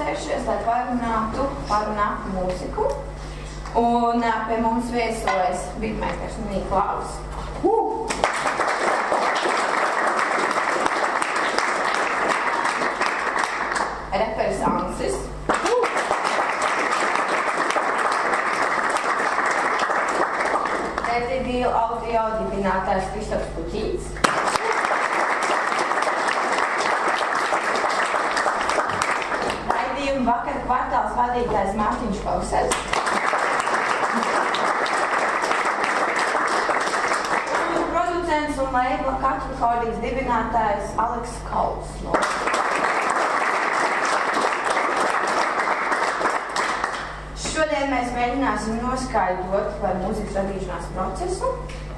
sapulcējušies, lai parunātu mūziku. Un pie mums viesojas meistars Niklāvs. Reperis Ansis. Audio dibinātājs Kristaps Puķītis. Raidījuma Vakara Kvartāls vadītājs Mārtiņš Pavasaris. Un producents un labela Vakara dibinātājs Alekss Cowles. Šodien mēs mēģināsim noskaidrot par mūzikas radīšanās procesu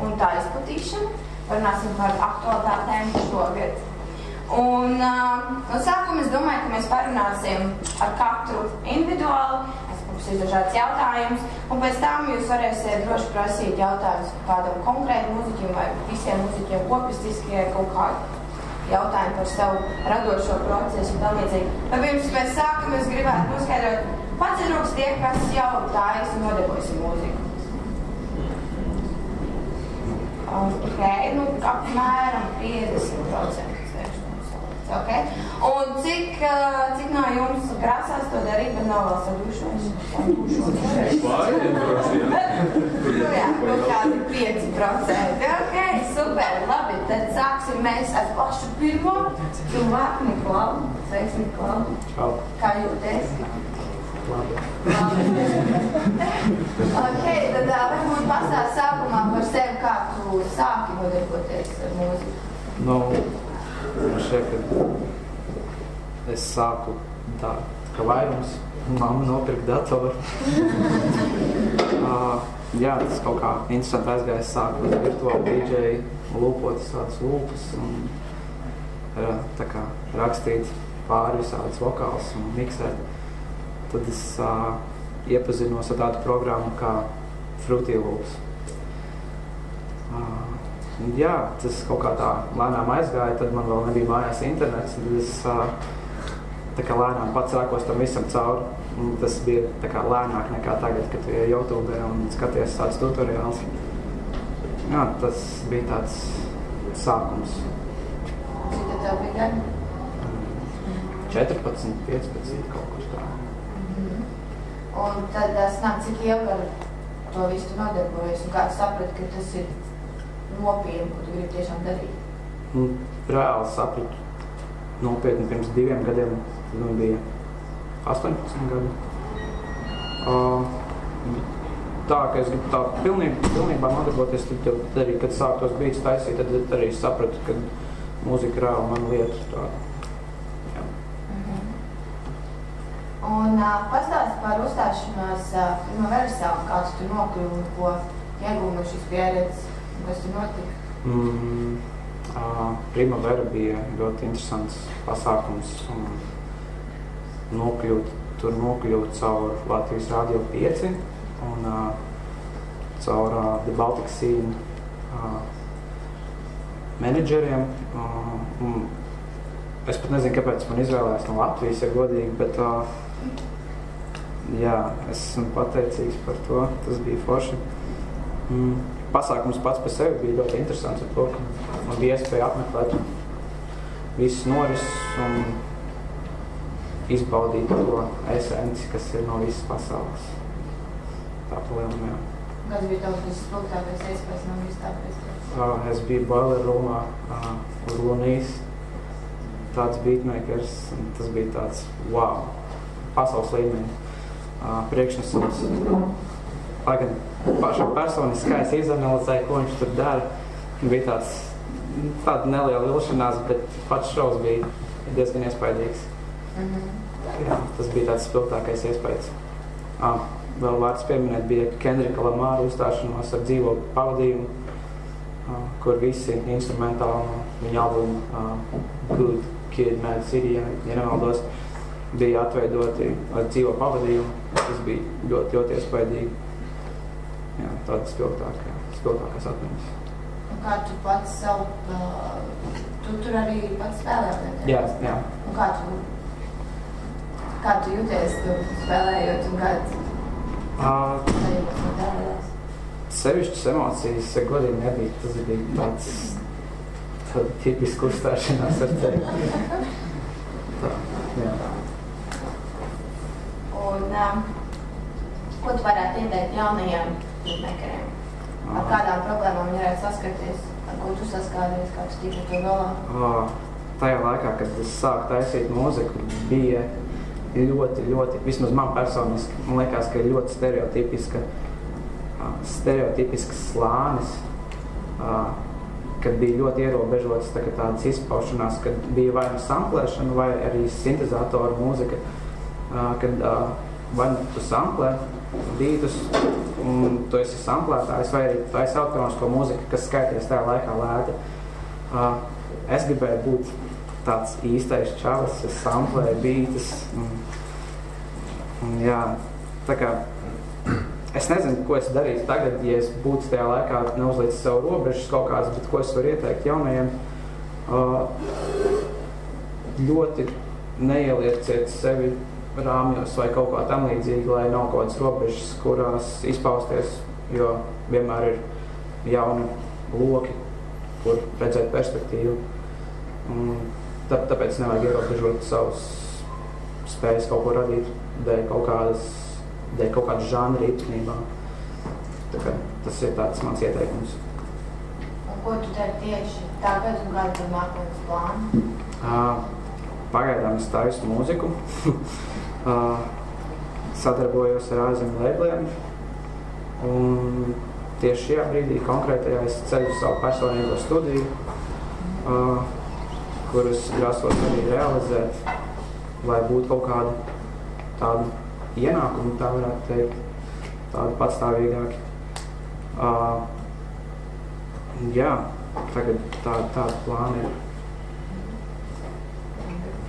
un tā izplatīšanu. Parunāsim par aktualitātēm šogad. Un no sākuma es domāju, ka mēs parunāsim ar katru individuāli. Es būs dažāds jautājums. Un pēc tam jūs varēsiet droši prasīt jautājumus kādam konkrētam mūziķim vai visiem mūziķiem kopistiski kaut kādu jautājumu par savu radošo procesu un tam līdzīgi. Pirms mēs sākam, es gribētu noskaidrot pats ir rokas tie, kas jau tājas un nodarbojas ar mūziku. Apmēram 50%. Okay. Un cik no jums grasās to darīt, bet nav vēl sadūšos? Kaut kādi 5%. Ok, super, labi. Tad sāksim mēs ar pašu pirmo cilvēku Niklāvu. Sveiks, Niklāvu. Kā jūties? Ok, tad varbūt pastāst sākumā par sevi, kā tu sāki nodarboties ar mūziku. Šeit, kad es sāku tā, ka vairums mamma nopirka datoru. Tas kaut kā interesanti aizgāja, es sāku uz virtuālu DJ, lūpot tādas lūpas un tā kā rakstīt pāri visādas vokāls un miksēt. Tad es iepazinos ar tādu programmu kā Fruity Loops. Tas kaut kā tā lēnām aizgāja, tad man vēl nebija mājās internets, tad es tā kā lēnām pats sākos tam visam cauri. Tas bija tā kā lēnāk nekā tagad, kad tu ej YouTube un skaties tāds tutoriāls. Tas bija tāds sākums. Cik tad tev bija gadi? 14, 15, kaut kur tā. Un tad snāk, cik ilgi ar to visu nodarbojas un kāds saprat, ka tas ir nopietni, ko tu gribi tiešām darīt? Reāli sapratu nopietni pirms 2 gadiem, tad man bija 18 gadi. Tā, ka es gribu tā pilnībā nodarboties, tad arī, kad sāku tos bītus taisīt, tad arī sapratu, ka mūzika reāli man lieta tāda. Un pastāsti par uzstāšanos pirmā versā, kāds tu nokļuvi un ko iegūmi no šīs pieredzes, un kas tu notika? Primavera bija ļoti interesants pasākums un nokļūt caur Latvijas Radio Pieci un caur The Baltic Scene menedžeriem. Es pat nezinu, kāpēc man izvēlējās no Latvijas, ja godīgi, bet es esmu pateicīgs par to. Tas bija forši. Pasākums pats par sevi bija ļoti interesants ar to, ka man bija iespēja apmeklēt visus norises un izbaudīt to esenci, kas ir no visas pasaules. Tā palielam, jā. Kāds bija tavs visspilgtākais iespējas no visas tā festivāls? Es biju Boiler Roomā uz Lunijas, tāds beatmakers, un tas bija tāds wow, pasaules līmeņi priekšnesums. Lai gan pašam personiski skaisti izanalizēja, ko viņš tur dara. Bija tāda neliela vilšanās, bet pats šovs bija diezgan iespaidīgs. Tas bija tāds spilgtākais iespējas. Vēl vārds pieminēt bija Kendrika Lamāra uzstāšanos ar dzīvo pavadījumu, kur visi instrumentāli no viņa albuma Good Kid, Mad City, ja nemaldos, bija atveidoti ar dzīvo pavadījumu. Tas bija ļoti, ļoti iespaidīgi. Jā, tādas spilgtākās atmiņas. Un kā tu pats savu, tu tur arī pats spēlē? Jā. Un Kā tu jūties, tu spēlējot un gadu? Sevišķas emocijas, godīgi nebija. Tas bija tāds tipisks uzstāšanās, var teikt. Tā, jā. Un ko tu varētu ieteikt jaunajiem beatmakeriem? Ar kādām problēmām viņi varētu saskarties? Ar ko tu saskāries, kā tu tiki to galā? Tajā laikā, kad es sāku taisīt mūziku, bija ļoti, vismaz man personiski, man liekas, ka ļoti stereotipisks slānis, kad bija ļoti ierobežotas tādas izpaušanās, kad bija vai nu samplēšana, vai arī sintezatoru mūzika, kad vai nu tu samplē bītus, un tu esi samplētājs, vai arī tu esi elektronisko mūziku, kas skaities tajā laikā lēti. Es gribēju būt tāds īstais čalis, es samplēju bītus, un jā, tā kā es nezinu, ko es darītu tagad, ja es būtu tajā laikā neuzlīdz sev robežas kaut kādas, bet ko es varu ieteikt jaunajiem, ļoti neielieciet sevi rāmjos vai kaut kā tam līdzīgi, lai nav kaut kādas robežas, kurās izpausties, jo vienmēr ir jauni loki, kur redzēt perspektīvu. Tāpēc nevajag ierobežot savus spējas kaut ko radīt dēļ kaut kādas žanra īpatnībā. Tas ir tāds mans ieteikums. Un ko tu dari tieši tagad un kādi ir nākotnes plāni? Pagaidām es taisu mūziku. Sadarbojos ar ārzemju labeliem. Un tieši šajā brīdī konkrētajā es ceļu savu personīgo studiju, kurus grasos arī realizēt, lai būtu kaut kāda tāda ienākuma, tā varētu teikt, tādi patstāvīgāki. Jā, tagad tāda plāna ir.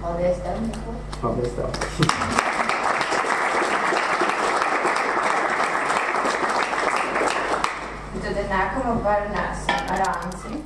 Paldies tev, Nikla. Paldies tev. Tad nākamā Parunāsim ar Ansi.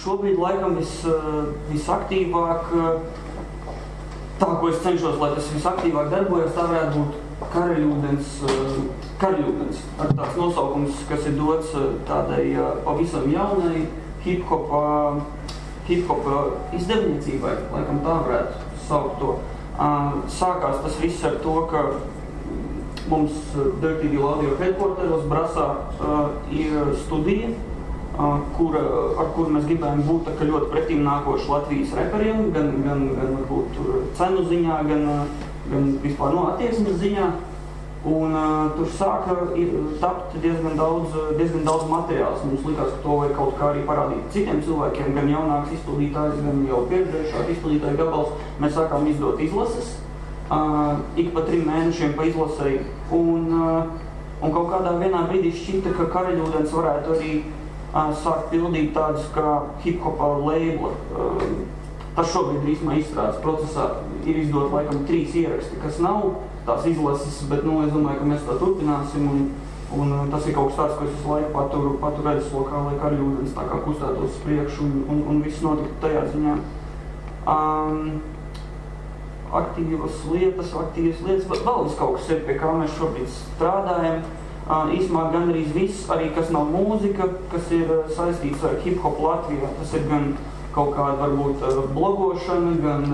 Šobrīd laikam visaktīvāk, tā, ko es cenšos, lai tas visaktīvāk darbojas, tā varētu būt Karaļūdens ar tāds nosaukums, kas ir dots tādai pavisam jaunai hiphopa izdevniecībai, laikam tā varētu saukt to. Sākās tas viss ar to, ka mums Radio Pieci headquarteros Brasā ir studija, ar kuru mēs gribējām būt ļoti pretīm nākoši Latvijas reperiem, gan varbūt cenu ziņā, gan vispār attieksmes ziņā. Un tur sāka tapt diezgan daudz materiāls. Mums likās, ka to vajag kaut kā arī parādīt citiem cilvēkiem, gan jaunāks izpildītājs, gan jau pieredzējušāk izpildītāju gabals. Mēs sākām izdot izlases, ik pa 3 mēnešiem pa izlasēju. Un kaut kādā vienā brīdī šķita, ka Karaļūdens varētu arī sākt pildīt tādus kā hiphopa labela. Tas šobrīd drīzumā izstrādes procesā ir izdot laikam 3 ieraksti, kas nav tās izlases, bet es domāju, ka mēs tā turpināsim un tas ir kaut kas tāds, ko es visu laiku paturu redzeslokā, lai Karaļūdens tā kā kustētos uz priekšu un viss notika tajā ziņā. Aktīvas lietas, vēl vis kaut kas ir, pie kā mēs šobrīd strādājam. Īsumā gandrīz viss, arī kas nav mūzika, kas ir saistīts ar hiphopu Latvijā. Tas ir gan kaut kāda varbūt blogošana, gan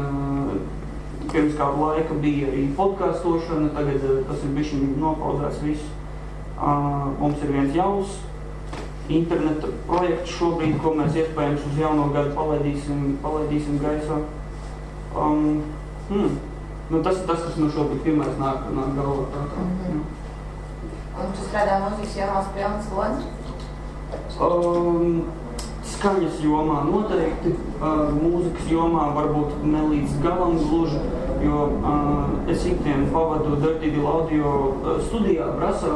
pirms kādu laika bija arī podcastošana, tagad tas ir bišķiņ nopauzēts viss. Mums ir viens jauns interneta projekts šobrīd, ko mēs iespējams uz jauno gadu palaidīsim gaisā. tas ir tas, kas man šobrīd pirmais nāk galvā. Un tu strādā mūzikas jomās pilnas lodzi? Skaņas jomā noteikti, mūzikas jomā varbūt ne līdz galam gluži, jo es ikdienu pavadu Dirty Audio studijā Brasā,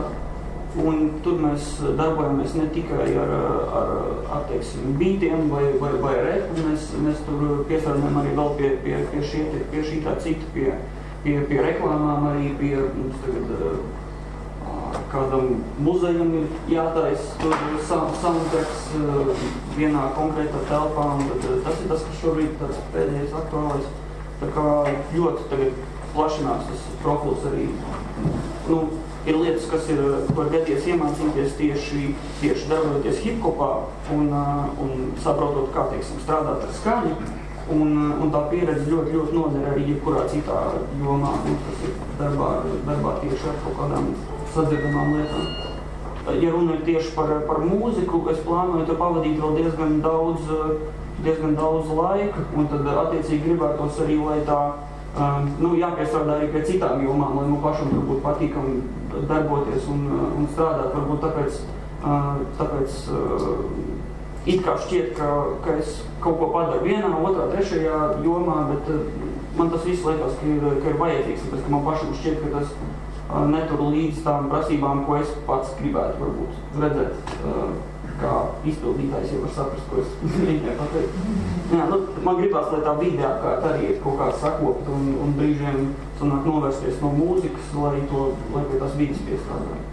un tur mēs darbojamies ne tikai ar teiksim, bītiem vai repu, mēs tur piesārņojam arī vēl pie šī tā cita, pie reklāmām arī, pie mums tagad kādam muzejam ir jātais tur soundtracks vienā konkrētā telpā, un tas ir tas, kas šobrīd tāds pēdējais aktuālais. Tā kā ļoti tagad plašinās tas profils arī. Ir lietas, kas ir, var gadījies iemācīties tieši darbojoties hiphopā un saprotot, kā, teiksim, strādāt ar skaņu. Un tā pieredze ļoti noder arī jebkurā citā jomā, kas ir darbā tieši ar kaut kādām sadzirdamām lietām. Ja runa ir tieši par mūziku, es plānoju tur pavadīt vēl diezgan daudz laika, un tad attiecīgi gribētos arī, lai tā jāpiestrādā arī pie citām jomām, lai man pašam tur būtu patīkami darboties un strādāt. Varbūt tāpēc it kā šķiet, ka es kaut ko padaru vienā, otrā, trešajā jomā, bet man tas viss liekas, ka ir vajadzīgs, tāpēc, ka man pašam šķiet, ka tas netur līdz tām prasībām, ko es pats gribētu varbūt redzēt, kā izpildītājs jau var saprast, ko es gribēju pateikt. Man gribās, lai tā vide apkārt arī ir kaut kā sakopta un brīžiem sanāk novērsties no mūzikas, lai pie tās vides piestrādāju.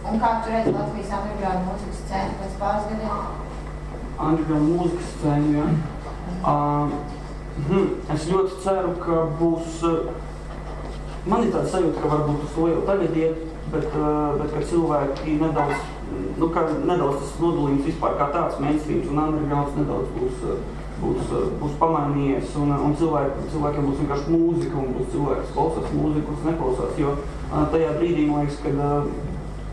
Un kā tu redzi Latvijas underground mūzikas scēnu pēc pāris gadiem? Underground mūzikas scēnu, jā. Es ļoti ceru, ka būs... Man ir tāda sajūta, ka varbūt uz to jau tagad iet, bet ka cilvēki nedaudz tas nodalījums vispār kā tāds mainstreams un undergrounds nedaudz būs pamainījies un cilvēkiem būs vienkārši mūzika un būs cilvēki, kas klausās mūziku, kas neklausās, jo tajā brīdī, man liekas,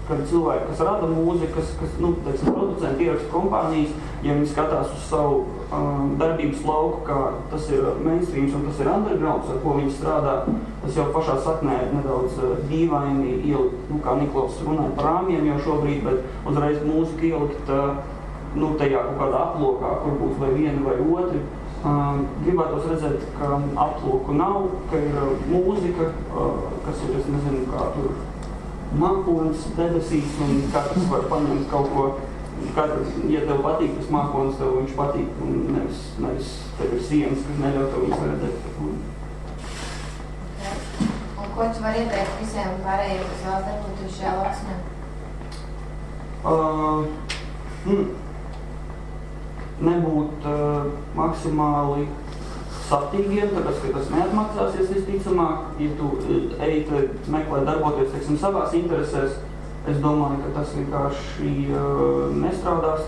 kad cilvēki, kas rada mūzikas, kas, teiksim, producenti, ierakstu kompānijas, ja viņi skatās uz savu darbības lauku, kā tas ir mainstreams un tas ir undergrounds, ar ko viņi strādā, tas jau pašā saknē nedaudz dīvaini ielikt, kā Niklāvs runāja par rāmjiem jau šobrīd, bet uzreiz mūziku ielikt tajā kaut kādā aplokā, kur būs vai vieni vai otri. Gribētos redzēt, ka aploku nav, ka ir mūzika, kas ir, es nezinu, kā tur mākonis, debesīs, un katrs var paņemt kaut ko. Ja tev patīk tas mākonis, tev viņš patīk, un nevis tev ir sienas, kas neļauj tev viņus redzēt. Un ko tu vari ieteikt visiem pārējiem, kas vēlas darboties šajā lauksnē? Nebūt maksimāli saptīgiem, tāpēc, ka tas neatmaksāsies visticamāk. Ja tu meklē darboties, teiksim, savās interesēs, es domāju, ka tas vienkārši nestrādās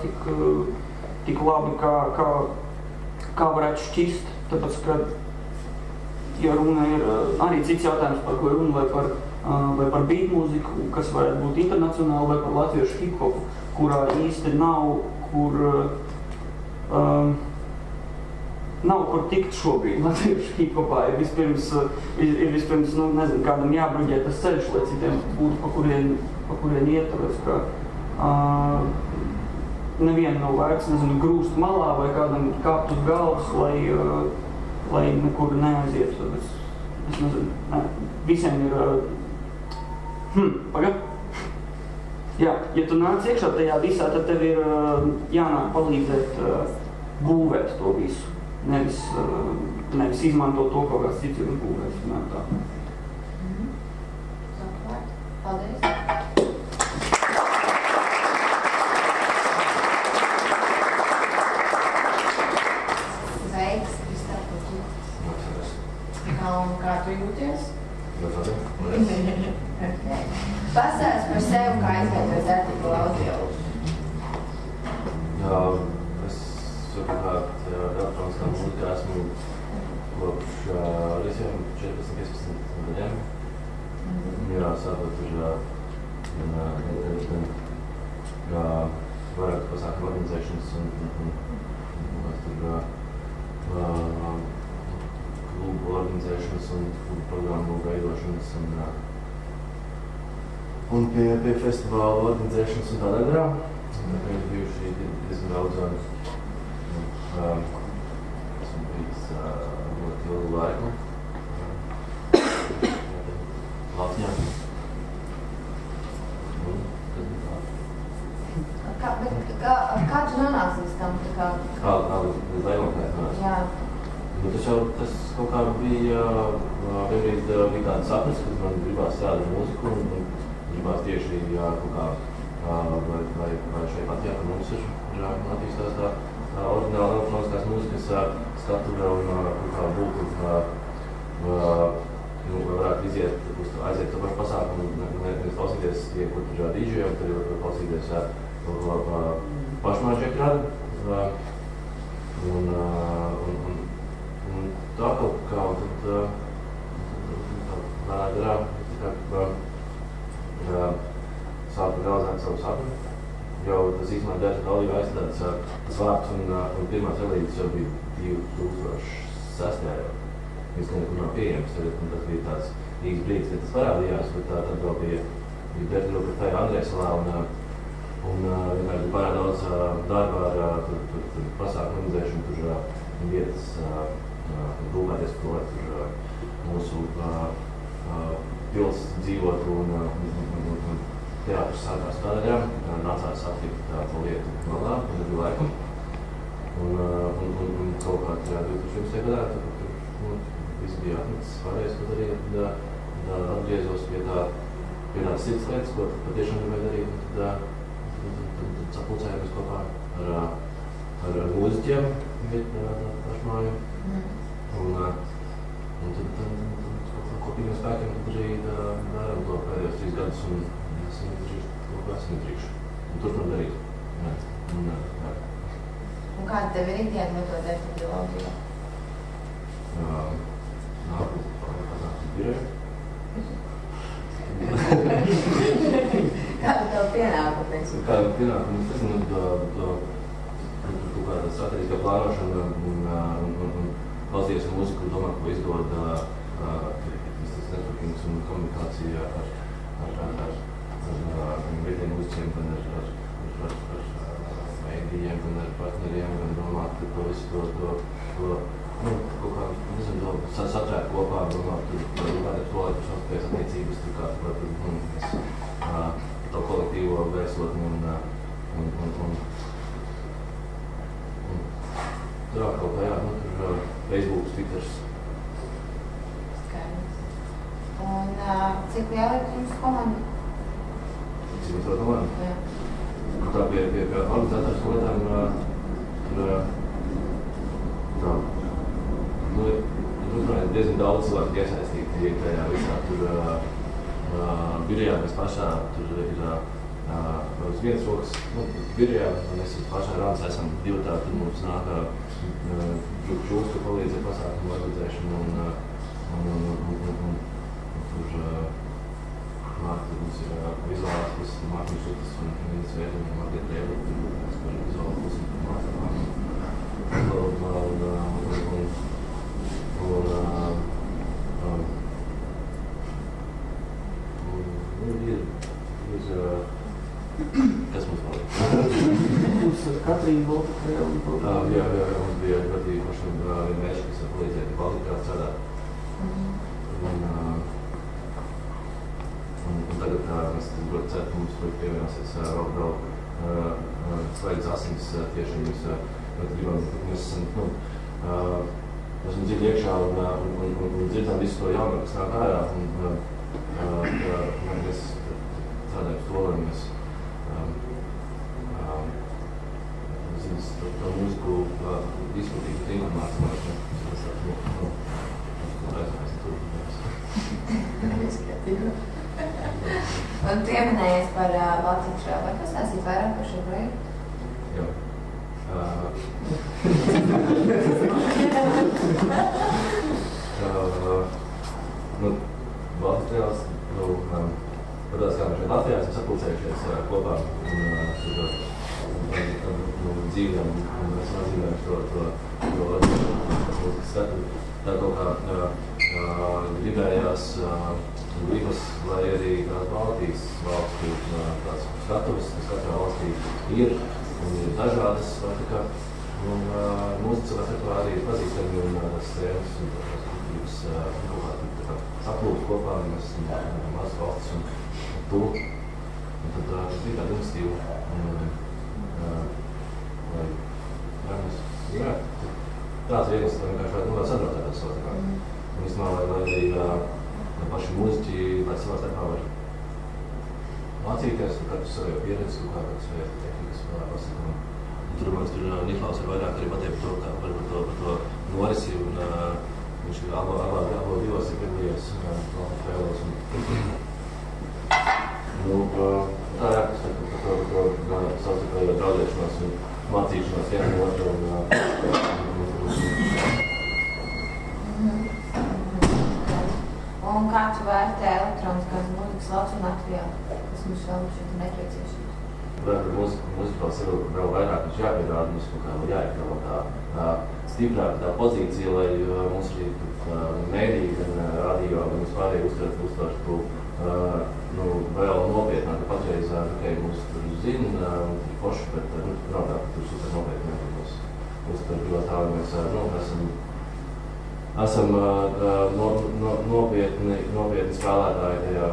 tik labi, kā varētu šķist, tāpēc, ka, ja runa ir arī cits jautājums, par ko ir runa, vai par bītu mūziku, kas varētu būt internacionāli, vai par latviešu hiphopu, kurā īsti nav kur tikt šobrīd latviešu hiphopā. Ir vispirms nezinu, kādam jābruģē tas ceļš, lai citiem būtu pa kurien iet, tāpēc, ka nevienu nav vērts, nezinu, grūst malā vai kādam kāpt uz galvas, lai nekur neaiziet. Tāpēc, es nezinu, visiem ir... Pagad? Jā, ja tu nāc iekšā tajā visā, tad tev ir jānāk palīdzēt būvēt to visu. Nevis izmantot to kaut kāds cits ir būvēs. Paldies. Sveiks, Kristaps Puķītis. Kā tu jūties? Pastāst par sevi, kā izveidojas Dirty Audio. Es savukārt elektroniskā mūzikā esmu kopš visiem 14-15 gadiem. Jā, sākot ar vairāku pasākumu organizēšanas un klubu izstrādes un programmu veidošanas un pie festivāla organizēšanas un tādā garā. Mēs bijuši diezgan daudz esmu bijis ļoti ilgu laiku Latvijā. Kā tu nonāci līdz tam? Kā līdz laikmaklēt nonāci? Jā. Tas kaut kā bija vienbrīd bija tāds sapnis, kad man gribās strādāt mūziku un gribās tieši kaut kā vai šeit Latvijā par mums ir attīstās tā oriģināla elektroniskās mūzikas skatura un kaut kā būtu varētu aiziet to pašu pasākumu, nevis klausīties tie, kur tur DJ, un tad var klausīties pašmāķēku radu. Un tā kaut kā, un tad sāku realizēt savu sapni. Jau tas īstenībā daži dalībnieks tāds vārds un pirmās relīzes jau bija 2006. jau. Viņš nekur nav pieejams, un tas bija tāds īsts brīdis, kad tas parādījās, bet tad vēl bija Bertiņu Andrēsalā, un vienmēr bija pārāk daudz darba ar pasākumu organizēšanu, tur vietas rūpēties, ko mūsu pils dzīvotu un teātris sākās tādā garā, nācās atlikt to lietu malā, un bija laiku. Un kaut kā 2011. gadā, viss bija atmetis pārējais, ko darīt, tad atgriezos pie tādas citas lietas, ko patiešām gribēju darīt, un tad sapulcējāmies kopā ar mūziķiem, pašmāju, un tad kopīgiem spēkiem arī darām to pēdējos 3 gadus, un esam ietrīkšu, un turpinām darīt. Un kāda tev ir ikdiena metodoloģija? Nāku biroju. Kāda tev pienākumi? Kāda pienākumi? Es nezinu, kaut kāda strateģiskā plānošana un klausīties mūziku, domāt, ko izdod networkings un komunikācija ar vietējiem mūziķiem, gan ar mēdījiem, gan ar partneriem, gan domāt, ko visu to kaut kā, nezinu, to satrēt kopā, domāt, tur rūpēties to, lai tur savspējas attiecības, tur kā to kolektīvo vēstotni un tur kaut kā, jā, tur Facebook, Twitters. Skaidrs. Un cik liela ir jums komanda? Cik mums var komanda? Jā. Tā pie organizētājas lietām, tur diezgan daudz cilvēku iesaistīti tajā visā. Tur birojā mēs pašā, tur ir uz vienas rokas, birojā, mēs pašā rāns esam 2 tādi, tad mums nāk čūs, ka palīdz ar pasākumu organizēšanu un tur mums ir vizuālās puses, Mārtiņš Pavasaris un Ansis Kolmanis un Vakara Kvartāls par vizuālās puses kas mums vēl ir? Mums Katrīna Volta Jā, mums bija ļoti īpaši vienmēr, kas palīdzēja kvalitāti strādāt. Un tagad mēs ļoti ceru, ka mums pievienosies vēl slēdz asins tieši mēs esam dziļi iekšā un dzirdam visu to jaunu, kas nāk ārā. Mēs strādājam to, lai mēs to mūziku izplatītu informāciju. Un tu pieminējies par Latviju. Vai pastāstīt vairāk par šo projektu? Jā. Baltijas padās, kā mēs šeit Latvijā esam sapulcējušies kopā. Un dzīvēm, un mēs atzīmējam to mūzikas skatu. Tā kaut kā gribējās gribas, lai arī Baltijas valstī tāds skatuves, kas katrā valstī ir dažādas, un mūzikas arī ir pazīstami, un tas sēmas, un tās kultūras saplūst kopā, un mēs mazas valstis un to. Un tad tas bija tāda iniciatīva, lai mēs tāds vieglas, lai vienkārši varētu sadraudzēties savā. Un īstenībā, lai arī paši mūziķi, lai savā starpā var mācīties, katrs savu pieredzi, kādas vajag tehnikas vēl pasakām. Tur Niklāvs ir vairāk arī pateikt par to norisi, un viņš ir abo divos ir piedalījās Cowles. Tā ir kas par to savstarpējo draudēšanos un mācīšanos vienam otru. Un kā tu vērtē elektroniskās mūzikas lauciņu Latvijā, kas mums vēl šeit ir nepieciešams? Mūzikās ir vēl vairāk, viņš jāpierāda, mums kaut kā jāiekļauj tā stiprāk tā pozīcija, lai mums arī mēdī, gan radio, gan vispārēji uztver to vēl nopietnāk, ka patreiz mums tur zina un tur poši, bet nav tā, ka tur super nopietni mums uztver ļoti tā, mēs esam nopietni spēlētāji tajā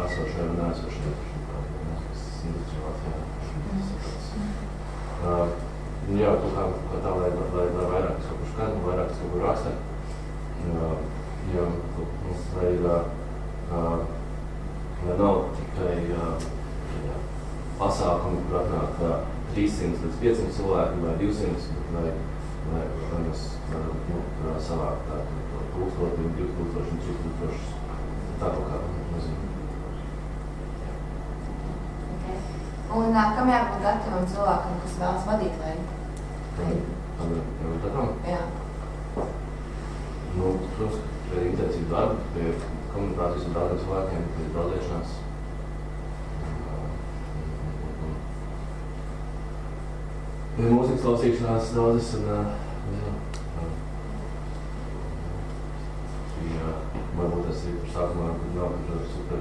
esošajā un neesošajā jā, kaut kā tā, lai vairāk es kaut kur skatu, vairāk es kaut kur raksta. Jā, mums lai nav tikai pasākumi, kur atnāk 300 līdz 500 cilvēki vai 200, bet lai mēs varam savākt 1000, 2000, 3000, tā kaut kā, nezinu. Un kam jābūt gatavam cilvēkam, kas vēlas vadītāju? Jā. Protams, pie intensīvu darbu, pie komunikācijas un tādiem cilvēkiem, pie draudēšanās. Pie mūzikas klausīšanās daudzas un varbūt tas ir par sākumā, kad nav super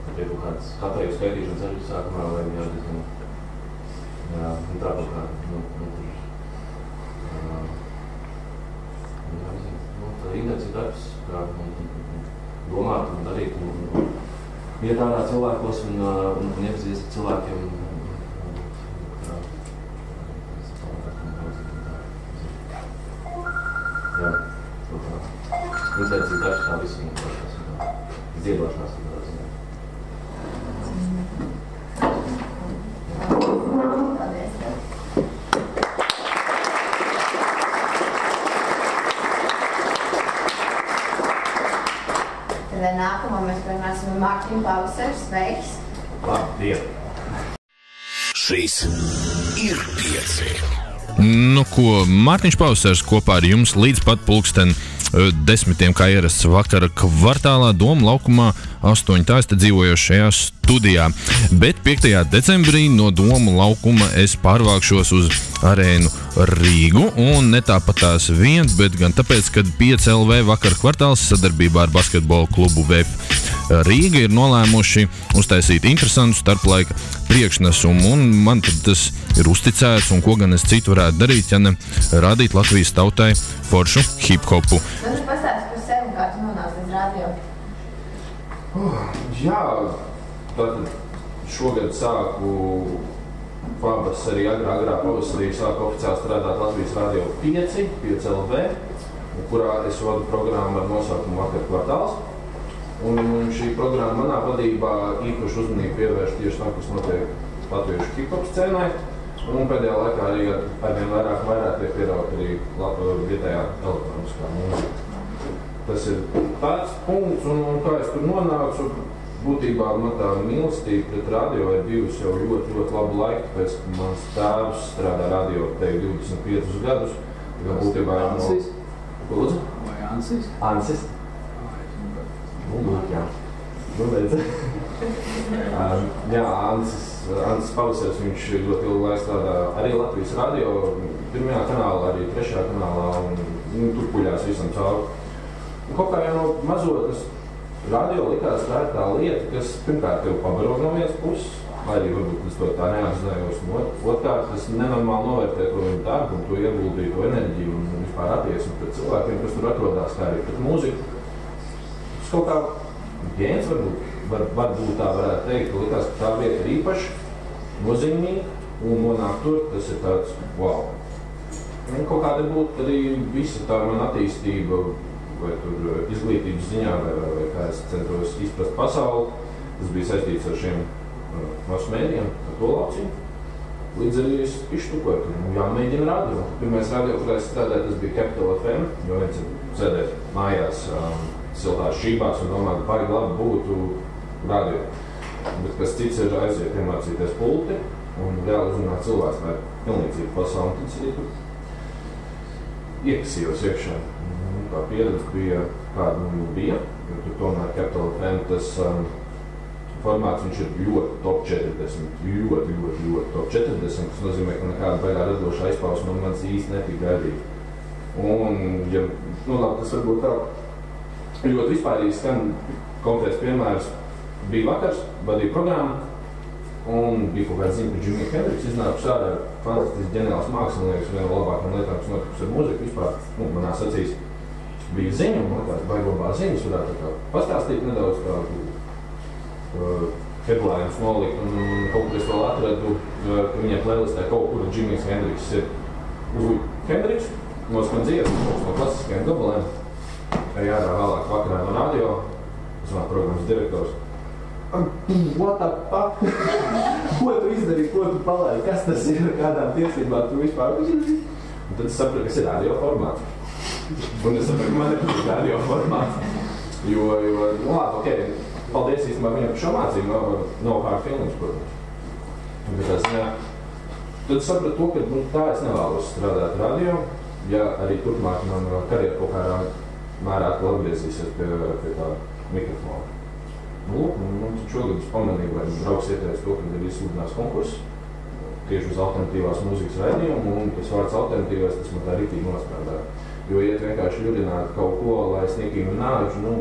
pie kaut kādas katēju skaitīšanas arī sākumā, vai jādiezgan un tā kaut kā, tā intensīva darbs, kā domāt un darīt un iet ārā cilvēkos un iepazīst ar cilvēkiem. Jā, intensīva darbs tā visu un izdiedošanās. Nākamā mēs parunāsim ar Mārtiņu Pavasaris. Sveiks! Labdien! Šīs ir pieci. Nu ko, Mārtiņš Pavasaris kopā ar jums līdz pat 10:00, kā ierasts Vakara Kvartālā, Doma laukumā 8. Tā es te dzīvoju šajā studijā. Bet 5. decembrī no Doma laukuma es pārvākšos uz arēnu Rīgu, un ne tāpatās viens, bet gan tāpēc, kad Pieci Vakara Kvartāls sadarbībā ar basketbola klubu VF Rīga ir nolēmuši uztaisīt interesantu starplaika priekšnesumu, un man tad tas ir uzticēts, un ko gan es citu varētu darīt, ja ne radīt Latvijas tautai foršu hiphopu. Varbūt pastāsti par sevi, kā tu nonāci līdz radio? Jā, tātad šogad sāku pavasarī, agrā pavasarī sāku oficiāli strādāt Latvijas Radio Pieci, LV, kurā es vadu programmu ar nosaukumu Vakara Kvartāls. Un šī programma manā vadībā īpaši uzmanību pievērš tieši tam, kas notiek latviešu hip-hop scēnai. Un pēdējā laikā arī arvien vairāk tiek piedāvāt arī vietējā elektroniskā mūzika. Tas ir tāds punkts, un kā es tur nonācu, būtībā man tā mīlestība pret radio ir bijusi jau ļoti labu laiku, tāpēc, ka mans tēvs strādā radio te 25 gadus. Ansis? Lūdzu? Vai Ansis? Ansis? Jā. Jā, Ansis Ansis Pavasaris, viņš ļoti ilgu laiku strādā arī Latvijas radio, pirmajā kanālā, arī trešajā kanālā, un tur puļās visam cauri. Un kaut kā jau no mazotas radio likās tā lieta, kas pirmkārt tev pabaro no vienas puses, lai arī varbūt es to tā neapzinājos, un otrkārt tas nenormāli novērtē to viņu darbu un to ieguldīju, to enerģiju un vispār attieksmi pret cilvēkiem, kas tur atrodās, kā arī pret mūziku. Tas kaut kā gēns varbūt tā varētu teikt, ka likās, ka tā vieta ir īpaši, nozīmīga, un nonāk tur, tas ir tāds wow. Un kaut kāda būtu arī visa tā mana attīstība, vai tur izglītības ziņā, vai kā es centos izprast pasauli, tas bija saistīts ar šiem masu mēdījiem, ar to lauciņu. Līdz arī es izštukoju, ka jāmēģina radio. Pirmais radio, kurā es strādāju, tas bija Capital FM, jo viens ir sēdēt mājās siltās šībās un domāt, ka baigi labi būtu radio. Bet kas cits ir aiziet iemācīties pulti un reāli uzrunāt cilvēks, vai pilnīgi citu pasauli, un tad arī tur iekasījos iekšā. Tā pieredze bija, kāda mums bija, jo tur tomēr Capital FM tas formāts, viņš ir ļoti top 40, ļoti top 40, kas nozīmē, ka nekāda baigā radoša aizpausme no manis īsti netika gaidīta. Un, ja, labi, tas varbūt tā ļoti vispārīgi skan konkrēts piemērs, bija vakars, vadīja programmu, un bija kaut kāda ziņa, ka Jimi Hendrix iznākusi ārā fantastisks ģeniāls mākslinieks, viena no labākajām lietām, kas notikusi ar mūziku vispār, manās acīs bija ziņa, un tās baigobā ziņas varētu tā pastāstīt nedaudz tādu headlines nolikt, un kaut kur es vēl atradu, ka viņai playlistē kaut kur Jimis Hendrix ir uzlikt Hendrix, noskan dziesmas no klasiskajiem gabalēm, arī ārā vēlāk vakarā no radio, es vēl programmas direktors. What the fuck? Ko tu izdarīji, ko tu palēji, kas tas ir, kādām tiesībām tu vispār? Un tad es sapratu, kas ir radio formāts. Un es sapratu, ka man ir radio formāts. Jo labi, ok, paldies īstenībā viņam par šo mācību, no hard feelings, protams. Bet es tad es sapratu to, ka tā es nevēlos strādāt radio, ja arī turpmāk man karjera kaut kādā mērā atkal atgriezīsies pie tā mikrofona. Un šogad es pamanīju, vai draugs ieteica to, kad ir izsludinās konkurss tieši uz alternatīvās mūzikas raidījumu, un tas vārds alternatīvais, tas man tā rītīgi nostrādāja. Jo iet vienkārši ļudināt kaut ko, lai sniegīgi minēžu,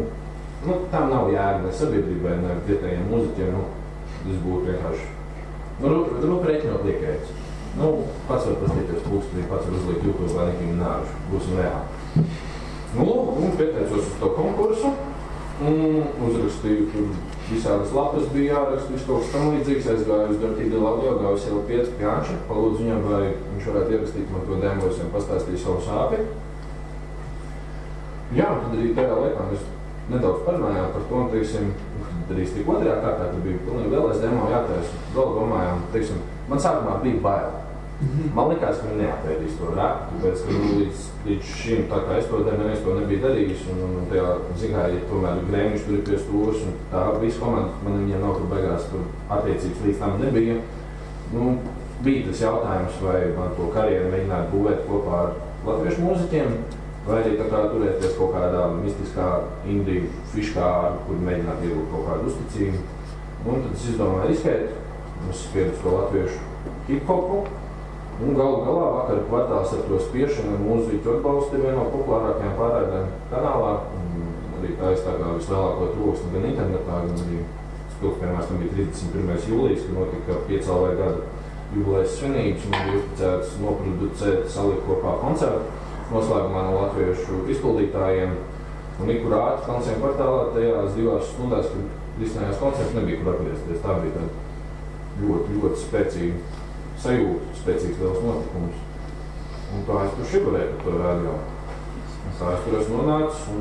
tam nav jēga ne sabiedrībai, ne vietējiem mūziķiem, tas būtu vienkārši, rēķinot liekējas. Pats var pastīties pulkstī, pats var uzliekt YouTube vai nekīgi minēžu, būsim reāli. Un pieteicos uz to konkursu, uzrakstīju, tur visādas lapas bija jāraksta, viss kaut kas tam līdzīgs, aizgāju uz Radio Audio, gāju sev 5 pie Anša, palūdzu viņam, vai viņš varētu ierakstīt man to demo, es viņam pastāstīju savu sāpi. Jā, un tad arī tajā laikā mēs nedaudz parunājām par to, un, teiksim, darīs tik otrajā kārtā, tad bija pilnīgi vēlais demo jātaisa, vēl domājām, teiksim, man sākumā bija bail. Man likās, ka viņi neapēdīs to rapu, tāpēc, ka līdz šim, tā kā es to daru, neviens to nebija darījis, un tajā, ja tomēr Grēmiņš tur ir pie stūras, un tā visa komanda, man viņiem nav tur beigās, tur attiecības līdz tam nebija. Bija tas jautājums, vai man to karjeru mēģināt būvēt kopā ar latviešu mūziķiem, vai arī tā kā turēties kaut kādā mistiskā indiju fiškā, kur mēģināt iegūt kaut kādu uzticību. Un tad es izdomāju riskēt, es spiedu to latviešu hiphopu, un galu galā Vakara Kvartāls ar to spiešanu mūziķu atbalstu viena no populārākajām pārraidēm kanālā. Arī tā izstāgā vislielāko troksni gan internetā, gan arī spilgpiemērs tam bija 31. jūlijas, kad notika piecālē gada jubilejas svinības, un bija uzticēts noproducēt, salikt kopā koncertu noslēgumā no latviešu izpildītājiem. Un ikurā Vakara Kvartālā tajās 2 stundās, kad risinājās koncerts, nebija kur atgriezties. Tā bija tāda ļoti spēcīga sajūta, spēcīgs liels notikums. Un tā es tur šiburēju par to radio. Un tā es tur esmu nonācis un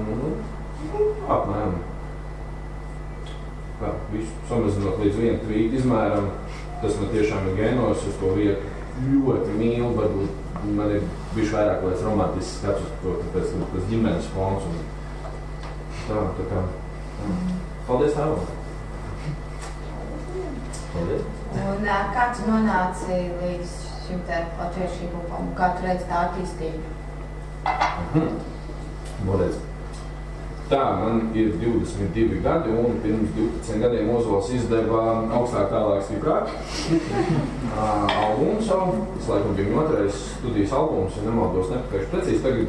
apmēram visu samazinot līdz 1 tvītu izmēram. Tas man tiešām ir gēnos, es to vietu ļoti mīlu, varbūt man ir bišķi vairāk kāds romantisks skats uz to, tāpēc tas ģimenes fons un tā kā. Paldies, Alekss! Paldies! Un kā tu nonāci līdz šim te latviešu hiphopam, kā tu redzi tā attīstību? Noredz. Tā, man ir 22 gadi, un pirms 12 gadiem Ozols izdeva augstāk tālāk stiprāk albumu savu. Tas laikam bija otrais studijas albums, un nemaldos nepateikšu precīzi. Tagad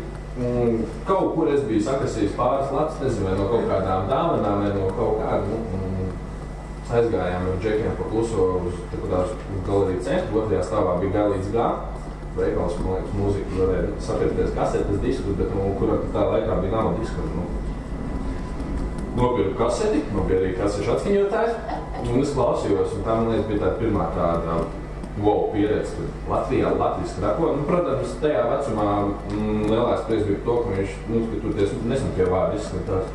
kaut kur es biju sakasījis pāris latus, nezinu, vai no kaut kādām dāvanām, vai no kaut kādu, aizgājām ar džekiem pa kluso uz galeriju centru, otrajā stāvā bija G līdz G. Veikals, man liekas, mūziku varēja sapieties kasetes diskus, bet kurā tā laikā bija nama disku. Nopirku kaseti, man bija arī kasešu atskaņotājs, un es klausījos, un tā, man liekas, bija tāda pirmā tāda wow pieredze, kad Latvijā latviski rako. Protams, tajā vecumā lielās prieks bija to, ka viņš, ka tur nesmu pie vārdu izskatās.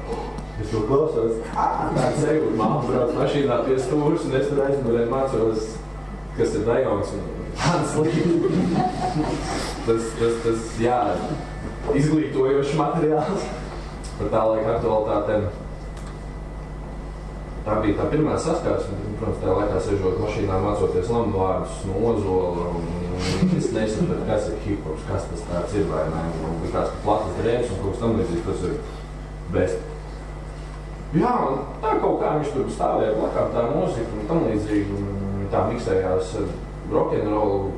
Es to klausos, tāda sajūta, māma brauc mašīnā pie stūras, un es tur aizmurēju mācos, kas ir Dajons un Hans Līdzi. Tas, jā, izglītojošs materiāls par tā laika aktualitātēm. Tā bija tā pirmā saskarsme, protams, tajā laikā sežot mašīnā mācoties lamuvārdus no Ozola, un es nesapratu, kas ir hiphops, kas tas tāds ir vai ne, un bija kāds platas drēbes un kaut kas tam līdzīgs, tas ir best. Jā, un tā kaut kā viņš tur stāvēja blakām tā mūzika un tam līdzīgi, un tā miksējās ar rock'n'rollu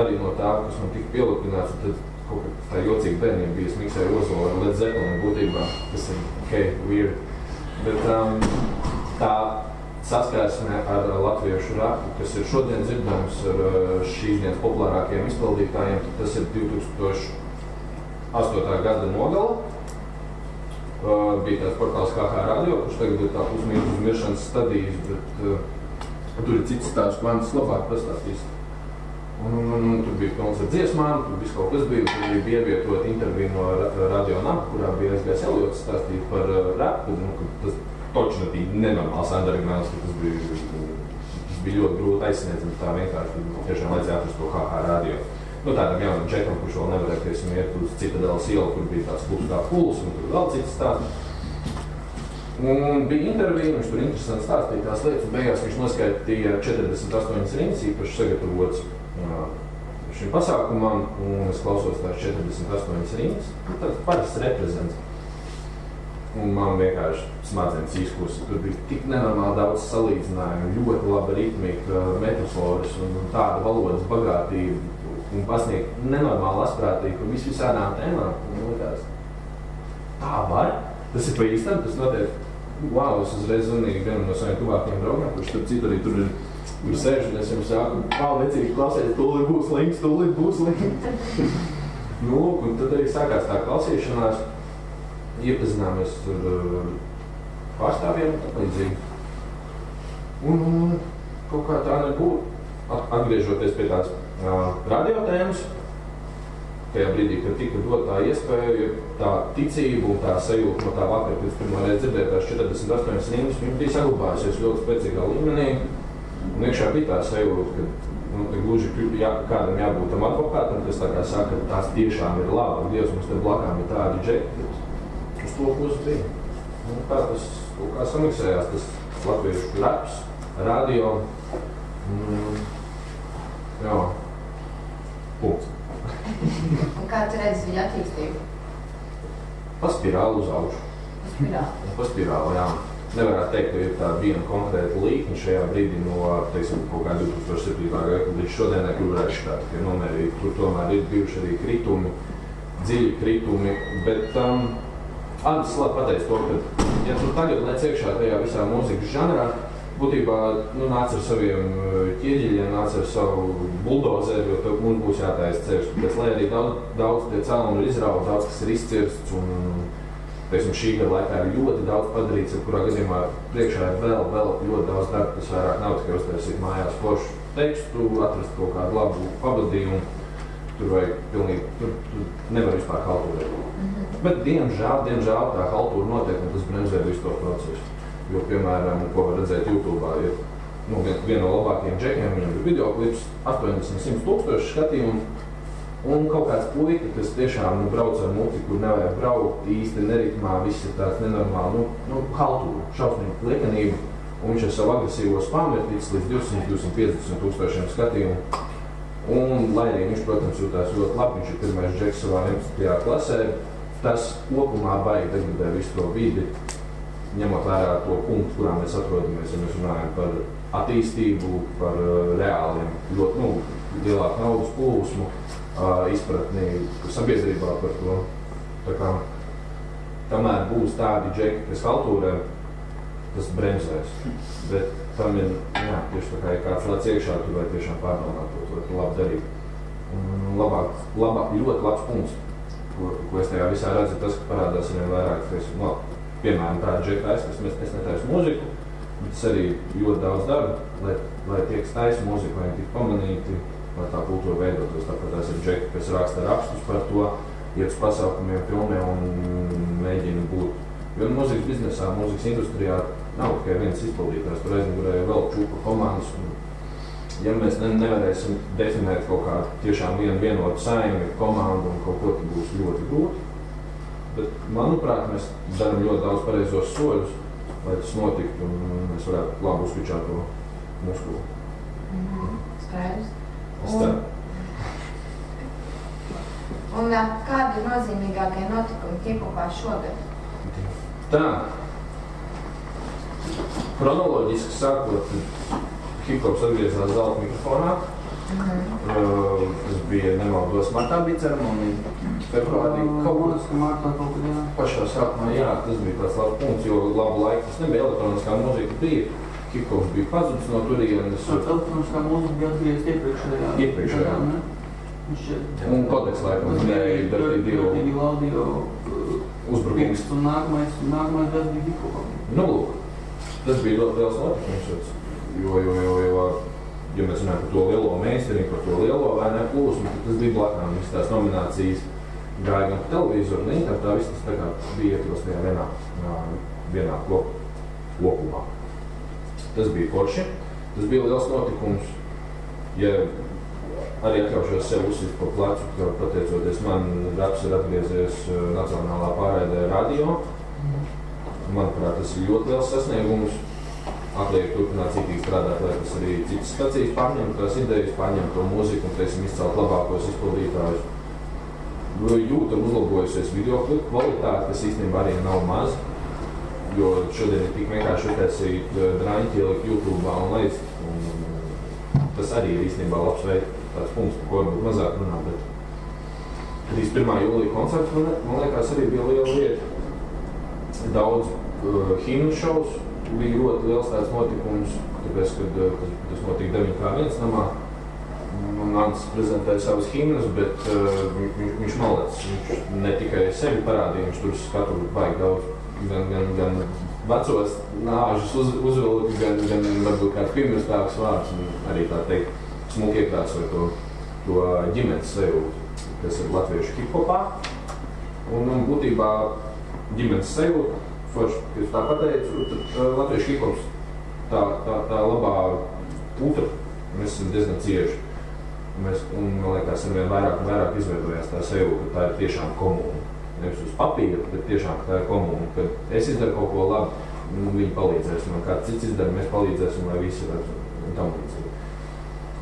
arī no tā, kas man tika pielupināts, un tad kaut kā tā jocīga bērnība bija, es miksēju Ozola ar Led Zeppelin būtībā, tas ir okay, weird. Bet tā saskarsme ar latviešu rapu, kas ir šodien dzirdams ar šīs dienas populārākajiem izpildītājiem, tas ir 2008. Gada nogala. Bija tāds portāls kā Radio, kurš tagad ir tā uz miršanas stadijas, bet tur ir cits stāsts, ko Ansis labāk pastāstīs. Un tur bija pilns ar dziesmām, tur viss kaut kas bija, tur bija ievietot interviju no Radio Naba, kurā bija aizgājis Eliots stāstīt par rapu, tas točni bija nenormāls undergrounds, ka tas bija ļoti grūti aizsniedzams, tā vienkārši tiešām vajadzēja atrast to HH Radio. Tādam jaunam džekam, kurš vēl nevarēja, teiksim, iet uz Citadelas ielu, kur bija tāds klubs kā Cowles, un tur vēl cits stāsts. Un bija intervija, viņš tur interesanti stāstīja tās lietas, un beigās viņš noskaitīja 48 rindas, īpaši sagatavots šim pasākumam, un es klausos tās 48 rindas. Tāds parasts reprezents. Un man vienkārši smadzenes izkusa. Tur bija tik nenormāli daudz salīdzinājumu, ļoti laba ritmika, metaforas un tāda valodas bagātība un pasniegt nenormāli asprātīgi par visādām tēmām. Un likās, tā var? Tas ir pa īstam, tas notiek. Wow, es uzreiz zvanīju vienam no saviem tuvākajiem draugiem, kurš starp citu arī tur sēž, un es jums sāku, necīgi klausēt, tūlīt būs links. Un tad arī sākās tā klausīšanās. Iepazināmies ar pārstāvjiem, tā līdzīgi. Un kaut kā tā nebūtu. Atgriežoties pie tās radiotēmas, tajā brīdī, kad tika dot tā iespēja, tā ticība un tā sajūta no tā vakar, pēc pirmā reize dzirdēt tās 48 rindas, viņa bija saglabājusies ļoti spēcīgā līmenī. Un iekšā bija tā sajūta, ka gluži kādam jābūt tam advokātam, kas tā kā saka, ka tās tiešām ir labi. Dievs, mums te blakām ir tādi džeki. Uz to pusi bija. Tā tas kaut kā samiksējās, tas latviešu raps, radio. Jā, punkts. Un kā tu redzi viņa attīstību? Pa spirāli uz augšu. Pa spirāli, jā. Nevarētu teikt, ka ir tāda viena konkrēta līkņa šajā brīdī no, teiksim, kaut kā 2007. gada, līdz šodienai, kur varētu šitāt, ka nomērīgi, kur tomēr ir bijuši arī kritumi, dziļi kritumi, bet Ansis labi pateica to, ka, ja tu tagad lec iekšā tajā visā mūzikas žanrā, būtībā nāc ar saviem ķieģeļiem, nāc ar savu buldozeri, jo mums būs jātājas ceļš. Tāpēc, lai arī daudz tie cēlumi ir izrauti, daudz kas ir izcirsts un, teiksim, šī gada laikā ir ļoti daudz padarīts, kurā gadījumā priekšā ir vēl ļoti daudz darba, kas vairāk nav tikai uztaisīt mājās foršu tekstu, atrast kaut kādu labu pavadījumu. Tur vajag pilnīgi, tur nevar vispār haltūrēt. Bet, diemžēl tā haltūra notiek, un tas bremzē visu to procesu. Jo, piemēram, ko var redzēt YouTube, ir viena no labākajiem džekiem, viņam ir videoklips, 80-100 tūkstoši skatījumu, un kaut kāds puika, kas tiešām brauc ar muti, kur nevajag braukt īsti neritmā, viss ir tāds nenormāli, haltūra, šausmīga liekanība, un viņš ar savu agresīvo spamu ir ticis līdz 200-250 tūkstošiem skatījumu. Un, lai arī viņš, protams, jūtās ļoti labi, viņš ir pirmais džeks savā 11. klasē, tas kopumā baigi degradē visu to vidi, ņemot vērā to punktu, kurā mēs atrodamies, ja mēs runājam par attīstību, par reāliem, ļoti lielāku naudas plūsmu, izpratni sabiedrībā par to. Tā kā tamēr būs tādi džeki, kas haltūrē, tas bremzēs. Bet tam ir, tieši tā kā ir kāds lec iekšā, tu vai tiešām pārdomāt to, tu labi darīt. Ļoti labs punkts, ko es tajā visā redzu, tas, ka parādās viņam vairāk, ka es, piemēram, tāda džeka es netaisu mūziku, bet es arī ļoti daudz daru, lai tie, kas taisa mūziku, lai viņi tik pamanīti, lai tā kultūra veidotos. Tāpēc tās ir džeki, kas raksta rakstus par to, iet uz pasākumiem, filmiem un mēģina būt. Jo mūzikas biznesā, mūzikas industrijā nav tikai viens izpildītājs, tur aizmugurēja vēl čūpa komandas. Ja mēs nevarēsim definēt kaut kā tiešām vienotu saimi, komandu un kaut ko, tad būs ļoti grūti. Bet, manuprāt, mēs darām ļoti daudz pareizos soļus, lai tas notiktu un mēs varētu labi uzsvičāt to muskulu. Skaidrs. Es ceru. Un kādi ir nozīmīgākie notikumi hiphopā šogad? Tā. Kronoloģiski sākot, hiphops atgriezās zelta mikrofonā. Tas bija nemaldos martā, bija ceremonija. Februārī martā kaut kad, pašā sākumā, tas bija tāds labs punkts, jo labu laiku tas nebija, elektroniskā mūzika bija. Hiphops bija pazudis no turienes. Elektroniskā mūzika bija atgriezt iepriekšējā. Un kodeks laikam nebija Dirty Audio uzbrukums. Un nākamais gads bija hiphopa. Lūk, tas bija ļoti liels notikums, jo ja mēs runājam par to lielo meistari, par to lielo vai ne plūsmu, tad tas bija blakām. Visas tās nominācijas gāja gan pa televizoru, un tā viss tas tā kā bija ietros vienā kopumā. Tas bija forši, tas bija liels notikums. Ja arī atļaušos sev uzsist pa plecu, ka pateicoties man, raps ir atgriezies nacionālā pārraidē radio. Manuprāt, tas ir ļoti liels sasniegums. Atliek turpināt citīgi strādāt, lai tas arī citas stacijas pārņem tās idejas, pārņem to mūziku un tiesim izcelt labākos izpildītājus. Jūtam uzlabojusies videoklipu kvalitāti, kas īstenībā arī nav maz, jo šodien ir tik vienkārši uztaisīt draņķi, ielikt YouTube'ā un laist. Tas arī ir īstenībā labs veids, tāds punkts, par ko varbūt mazāk runā, bet 31. jūlija koncerts, man liekas, arī bija liela lieta. Daudz himnu šovs. Bija ļoti liels tāds notikums, tāpēc, kad tas notika 9K1 namā. Ansis prezentēja savas himnas, bet viņš malec. Viņš ne tikai sevi parādīja, viņš tur skatu baigi daudz. Gan vecos nāžus uzvilka, gan varbūt kāds pirmestāks vārds. Un arī tā teikt, smuki iekrāsoja to ģimenes sajūtu, kas ir latviešu hiphopā. Un būtībā ģimenes sajūta. Forši, kad tā pateicu, tad latviešu hiphops tā labā putra, mēs esam diezgan cieši. Un, man liekas, arvien vairāk un vairāk izveidojās tā sajūta, ka tā ir tiešām komūna. Nevis uz papīra, bet tiešām, ka tā ir komūna. Kad es izdaru kaut ko labi, viņi palīdzēs. Man kāds cits izdara, mēs palīdzēsim, lai visi redz un tam līdzīgi.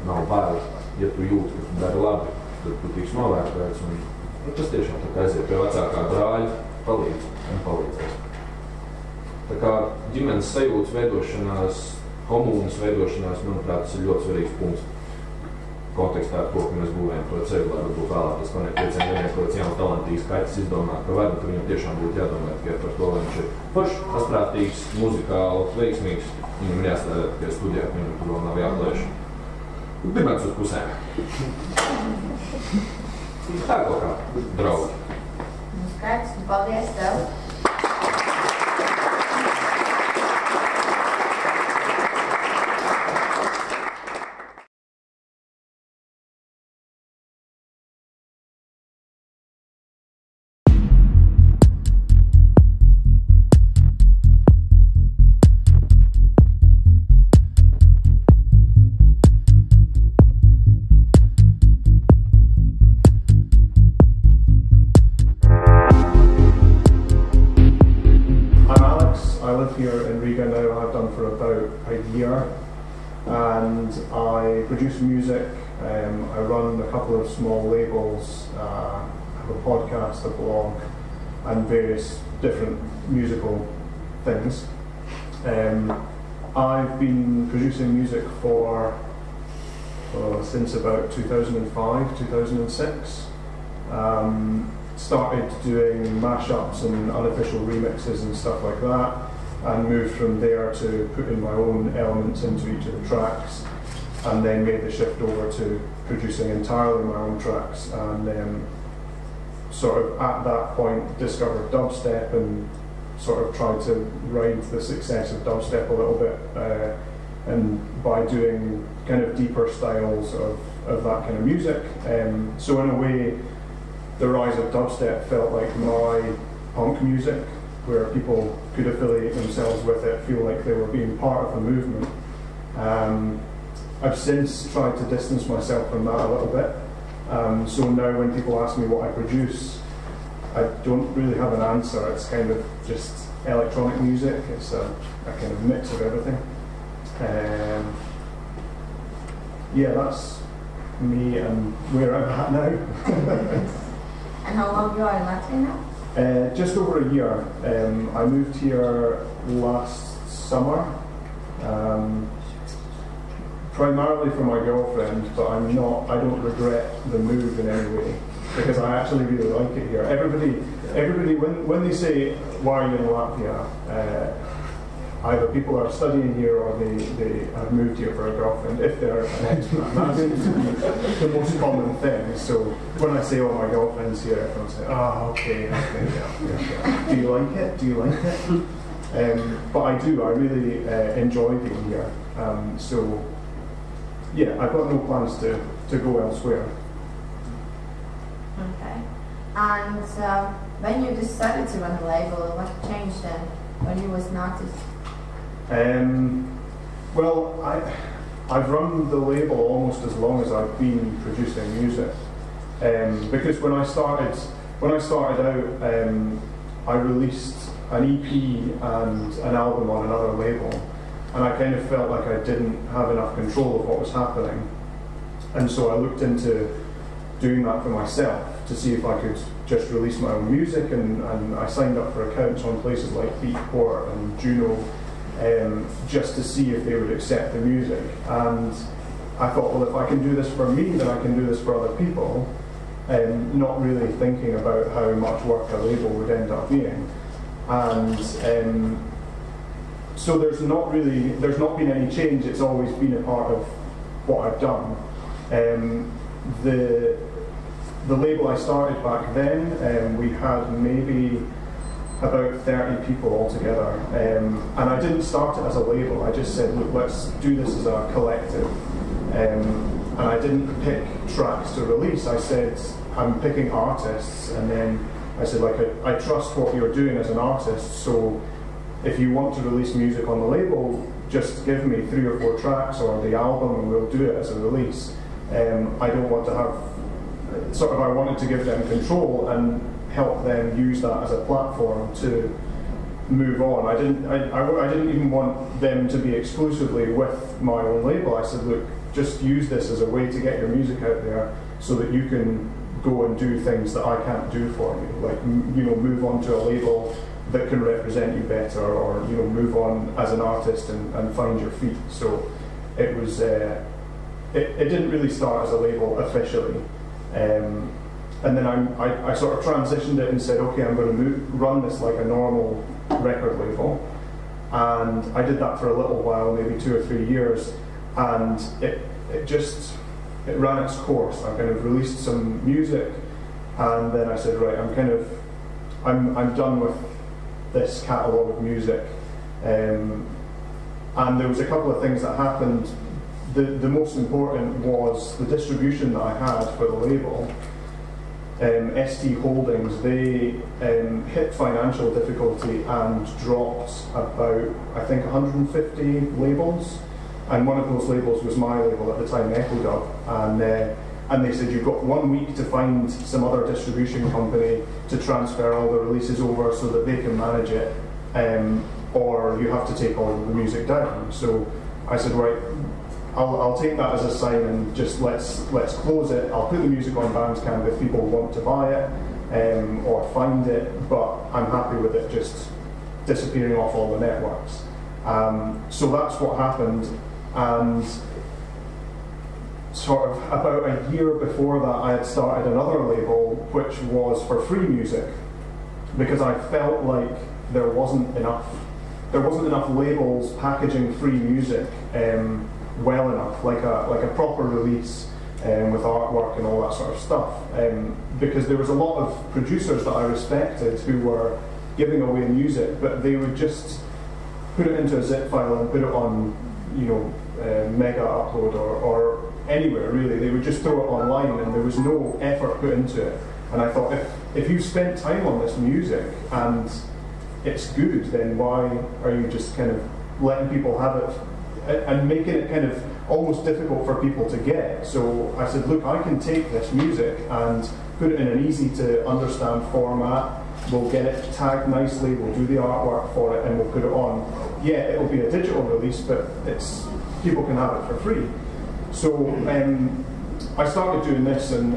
Nav bail, ja tu jūti, ka tu dari labi, tad tu tiks novērtēts. Tas tiešām tā kā aiziet pie vecākā brāļa, palīdz un palīdzēs. Tā kā ģimenes sajūtas veidošanās, komūnas veidošanās, manuprāt, tas ir ļoti svarīgs punkts kontekstā ar to, ka mēs būvējam to ceļu, lai varbūt vēlāk tas konēt pieciem vieniem kaut kāds jauns talantīgs kaķis izdomāt, ka var, tad viņam tiešām būtu jādomā tikai par to, lai viņš ir foršs, asprātīgs, muzikāli, veiksmīgs, viņam jāstādā tikai studijā, ka viņam tur vēl nav jāplēš. Pirmāts uz pusēm. Tā kaut kā, draugi. Skaidrs, paldies tev. And I produce music, I run a couple of small labels, I have a podcast, a blog, and various different musical things. I've been producing music for since about 2005, 2006. Started doing mashups and unofficial remixes and stuff like that, and moved from there to putting my own elements into each of the tracks, and then made the shift over to producing entirely my own tracks, and then sort of at that point discovered dubstep and sort of tried to ride the success of dubstep a little bit, and by doing kind of deeper styles of that kind of music. So in a way, the rise of dubstep felt like my punk music, where people could affiliate themselves with it, feel like they were being part of the movement. I've since tried to distance myself from that a little bit. So now when people ask me what I produce, I don't really have an answer. It's kind of just electronic music. It's a kind of mix of everything. Yeah, that's me and where I'm at now. And how long you are in Latvia now? Just over a year. I moved here last summer, primarily for my girlfriend, but I don't regret the move in any way, because I actually really like it here. Everybody, when they say, why are you in Latvia? Either people are studying here or they have moved here for a girlfriend, if they're an expat. That seems to be the most common thing. So when I say, oh, my girlfriend's here, everyone say, oh, okay, yeah. Do you like it? But I do. I really enjoy being here. So yeah, I've got no plans to go elsewhere. Okay. And when you decided to run a label, what changed then when you was an artist? Well, I've run the label almost as long as I've been producing music, because when I started out, I released an EP and an album on another label, and I kind of felt like I didn't have enough control of what was happening, and so I looked into doing that for myself to see if I could just release my own music, and I signed up for accounts on places like Beatport and Juno, just to see if they would accept the music. And I thought, well, if I can do this for me, then I can do this for other people, not really thinking about how much work a label would end up being. And so there's not been any change. It's always been a part of what I've done. The label I started back then, we had maybe about 30 people altogether, and I didn't start it as a label. I just said, look, let's do this as a collective, and I didn't pick tracks to release. I said, I'm picking artists, and then I said, like, I trust what you're doing as an artist, so if you want to release music on the label, just give me 3 or 4 tracks or the album and we'll do it as a release. I don't want to have, I wanted to give them control and help them use that as a platform to move on. I didn't even want them to be exclusively with my own label. I said, look, just use this as a way to get your music out there so that you can go and do things that I can't do for you. Like, move on to a label that can represent you better, or, move on as an artist and find your feet. So it was, it didn't really start as a label officially. And then I sort of transitioned it and said, okay, I'm going to run this like a normal record label. And I did that for a little while, maybe 2 or 3 years, and it ran its course. I kind of released some music, and then I said, right, I'm done with this catalogue of music. And there was a couple of things that happened. The most important was the distribution that I had for the label. ST Holdings, they hit financial difficulty and dropped about, I think, 150 labels, and one of those labels was my label at the time, Ecodub, and they said, you've got 1 week to find some other distribution company to transfer all the releases over so that they can manage it, or you have to take all of the music down. So I said, right, I'll take that as a sign and just let's close it. I'll put the music on Bandcamp if people want to buy it, or find it, but I'm happy with it just disappearing off all the networks. So that's what happened, and sort of about a year before that I had started another label which was for free music, because I felt like there wasn't enough labels packaging free music well enough, like a proper release with artwork and all that sort of stuff, because there was a lot of producers that I respected who were giving away music, but they would just put it into a zip file and put it on, Mega Upload or anywhere really. They would just throw it online, and there was no effort put into it. And I thought, if you spent time on this music and it's good, then why are you just kind of letting people have it and making it kind of almost difficult for people to get? So I said, look, I can take this music and put it in an easy to understand format. We'll get it tagged nicely, we'll do the artwork for it, and we'll put it on. Yeah, it'll be a digital release, but people can have it for free. So I started doing this, and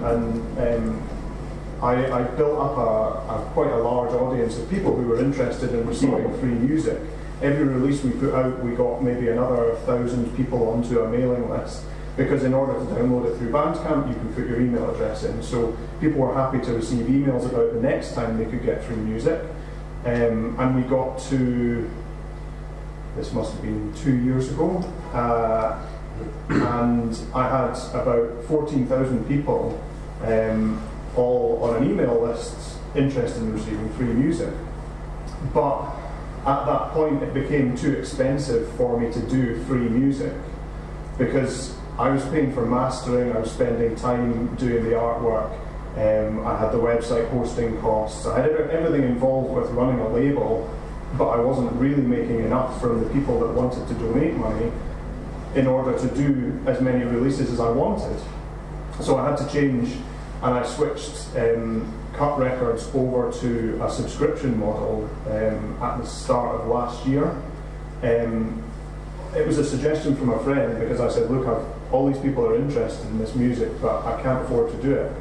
I built up quite a large audience of people who were interested in receiving free music. Every release we put out, we got maybe another 1,000 people onto a mailing list, because in order to download it through Bandcamp, you can put your email address in. So people were happy to receive emails about the next time they could get free music. And we got to, this must have been 2 years ago, and I had about 14,000 people all on an email list interested in receiving free music. But at that point it became too expensive for me to do free music, because I was paying for mastering, I was spending time doing the artwork, I had the website hosting costs, I had everything involved with running a label, but I wasn't really making enough from the people that wanted to donate money in order to do as many releases as I wanted. So I had to change, and I switched Cut Records over to a subscription model at the start of last year. It was a suggestion from a friend, because I said, look, all these people are interested in this music, but I can't afford to do it.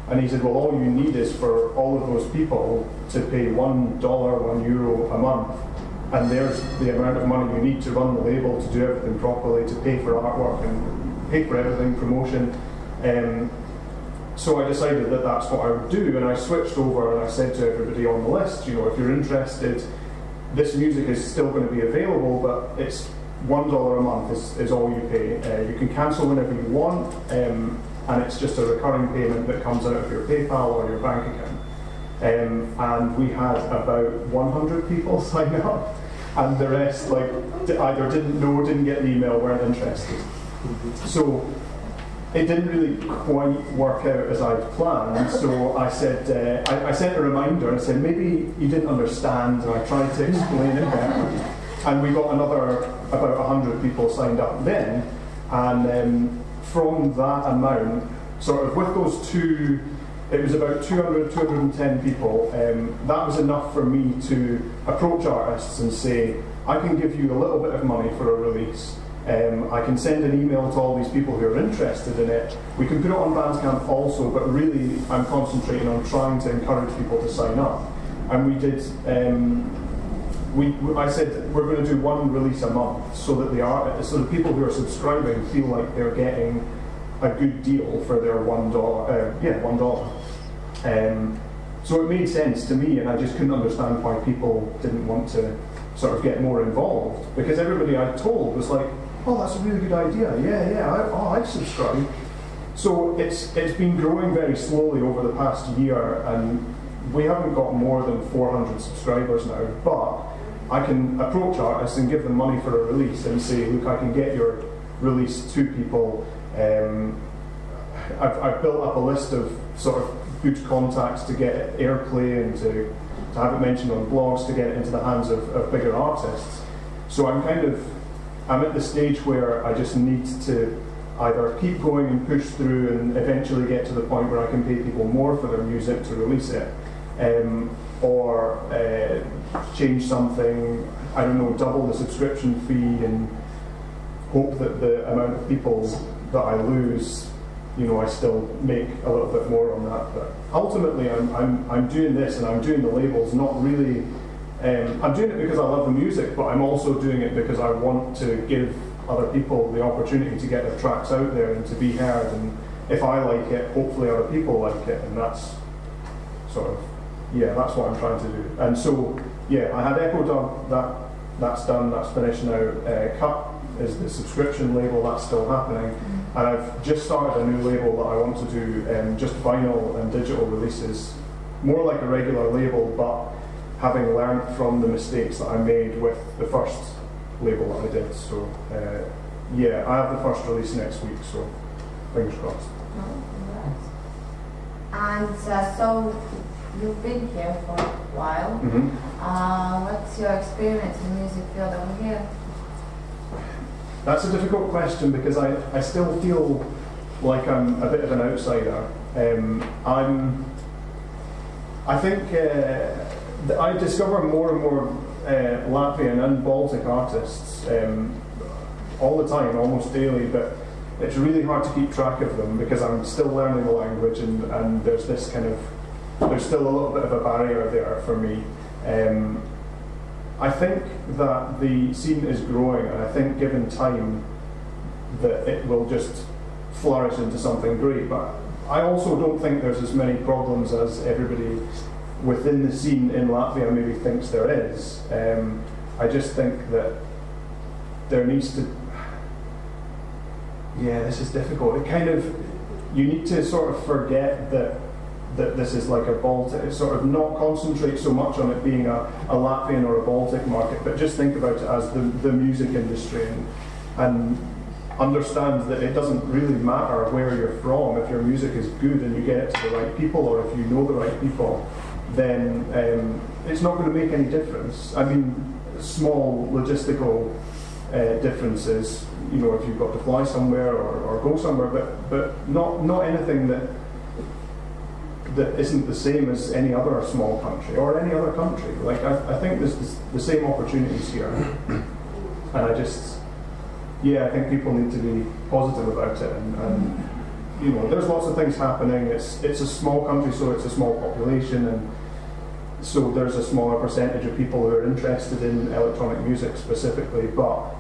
And he said, well, all you need is for all of those people to pay $1, €1 a month, and there's the amount of money you need to run the label, to do everything properly, to pay for artwork and pay for everything, promotion. So I decided that that's what I would do, and I switched over and I said to everybody on the list, if you're interested, this music is still going to be available, but it's $1 a month is all you pay. You can cancel whenever you want, and it's just a recurring payment that comes out of your PayPal or your bank account. And we had about 100 people sign up, and the rest either didn't know, didn't get the email, weren't interested. So it didn't really quite work out as I'd planned, so I said, I sent a reminder and said, maybe you didn't understand, and I tried to explain it better. And we got another about 100 people signed up then, and from that amount, sort of with those two, it was about 200, 210 people, that was enough for me to approach artists and say, I can give you a little bit of money for a release. I can send an email to all these people who are interested in it. We can put it on Bandcamp also, but really I'm concentrating on trying to encourage people to sign up. And we did, I said we're going to do one release a month, so that the people who are subscribing feel like they're getting a good deal for their $1. $1. So it made sense to me, and I just couldn't understand why people didn't want to sort of get more involved, because everybody I told was like, oh, that's a really good idea, I'd subscribe. So it's been growing very slowly over the past year, and we haven't got more than 400 subscribers now, but I can approach artists and give them money for a release and say, look, I can get your release to people. I've built up a list of sort of good contacts to get airplay and to have it mentioned on blogs, to get it into the hands of bigger artists. So I'm at the stage where I just need to either keep going and push through and eventually get to the point where I can pay people more for their music to release it, or change something, I don't know, double the subscription fee and hope that the amount of people that I lose you know, I still make a little bit more on that. But ultimately, I'm doing this, and I'm doing the labels not really. I'm doing it because I love the music, but I'm also doing it because I want to give other people the opportunity to get their tracks out there and to be heard. And if I like it, hopefully other people like it, and that's sort of, yeah, that's what I'm trying to do. And so, yeah, I had Echo Dub, that's done, that's finished now. Cut is the subscription label, that's still happening. And I've just started a new label that I want to do just vinyl and digital releases, more like a regular label, but having learned from the mistakes that I made with the first label that I did. So, yeah, I have the first release next week, so fingers crossed. And so you've been here for a while. What's your experience in the music field over here? That's a difficult question because I still feel like I'm a bit of an outsider. I think I discover more and more Latvian and Baltic artists all the time, almost daily, but it's really hard to keep track of them because I'm still learning the language, and there's this kind of, there's still a little bit of a barrier there for me. I think that the scene is growing, and I think given time that it will just flourish into something great, but I also don't think there's as many problems as everybody within the scene in Latvia maybe thinks there is. I just think that there needs to, yeah, this is difficult. It kind of, you need to sort of forget that this is like a Baltic, sort of not concentrate so much on it being a Latvian or a Baltic market, but just think about it as the music industry, and understand that it doesn't really matter where you're from. If your music is good and you get it to the right people, or if you know the right people, then it's not going to make any difference. I mean, small logistical differences, you know, if you've got to fly somewhere or go somewhere, but not anything that isn't the same as any other small country or any other country. Like, I think there's the same opportunities here, and I just, yeah, I think people need to be positive about it, and you know, there's lots of things happening. It's a small country, so it's a small population, and so there's a smaller percentage of people who are interested in electronic music specifically, but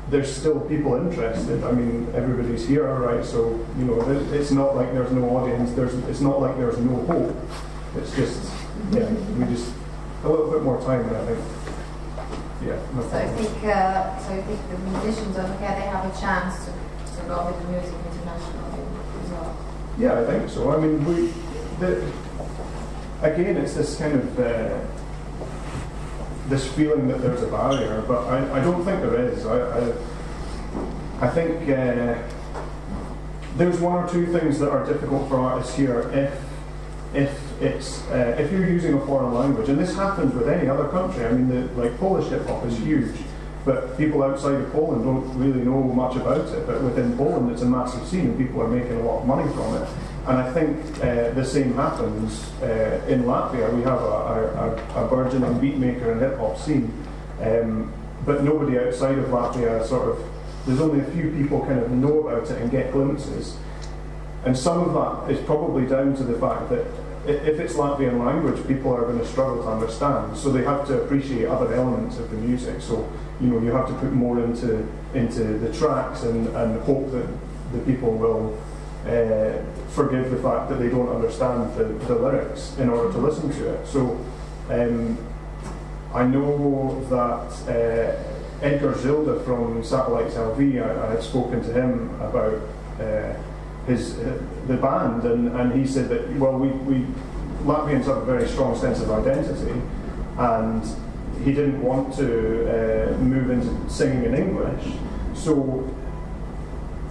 there's still people interested. I mean, everybody's here, right? So, you know, it's not like there's no audience. It's not like there's no hope. It's just, yeah, we just a little bit more time, I think. Yeah. No problem. So you think the musicians over here, they have a chance to go with the music internationally as well? Yeah, I think so. I mean, again, it's this kind of this feeling that there's a barrier, but I don't think there is. I think there's one or two things that are difficult for artists here if you're using a foreign language, and this happens with any other country. I mean, like Polish hip hop is huge, but people outside of Poland don't really know much about it. But within Poland, it's a massive scene, and people are making a lot of money from it. And I think the same happens in Latvia. We have a burgeoning beatmaker and hip-hop scene, but nobody outside of Latvia there's only a few people kind of know about it and get glimpses. And some of that is probably down to the fact that if it's Latvian language, people are going to struggle to understand, so they have to appreciate other elements of the music. So, you know, you have to put more into the tracks and hope that the people will forgive the fact that they don't understand the lyrics in order to listen to it. So I know that Edgar Zilda from Satellites LV, I had spoken to him about the band, and he said that, well, we Latvians have a very strong sense of identity, and he didn't want to move into singing in English, so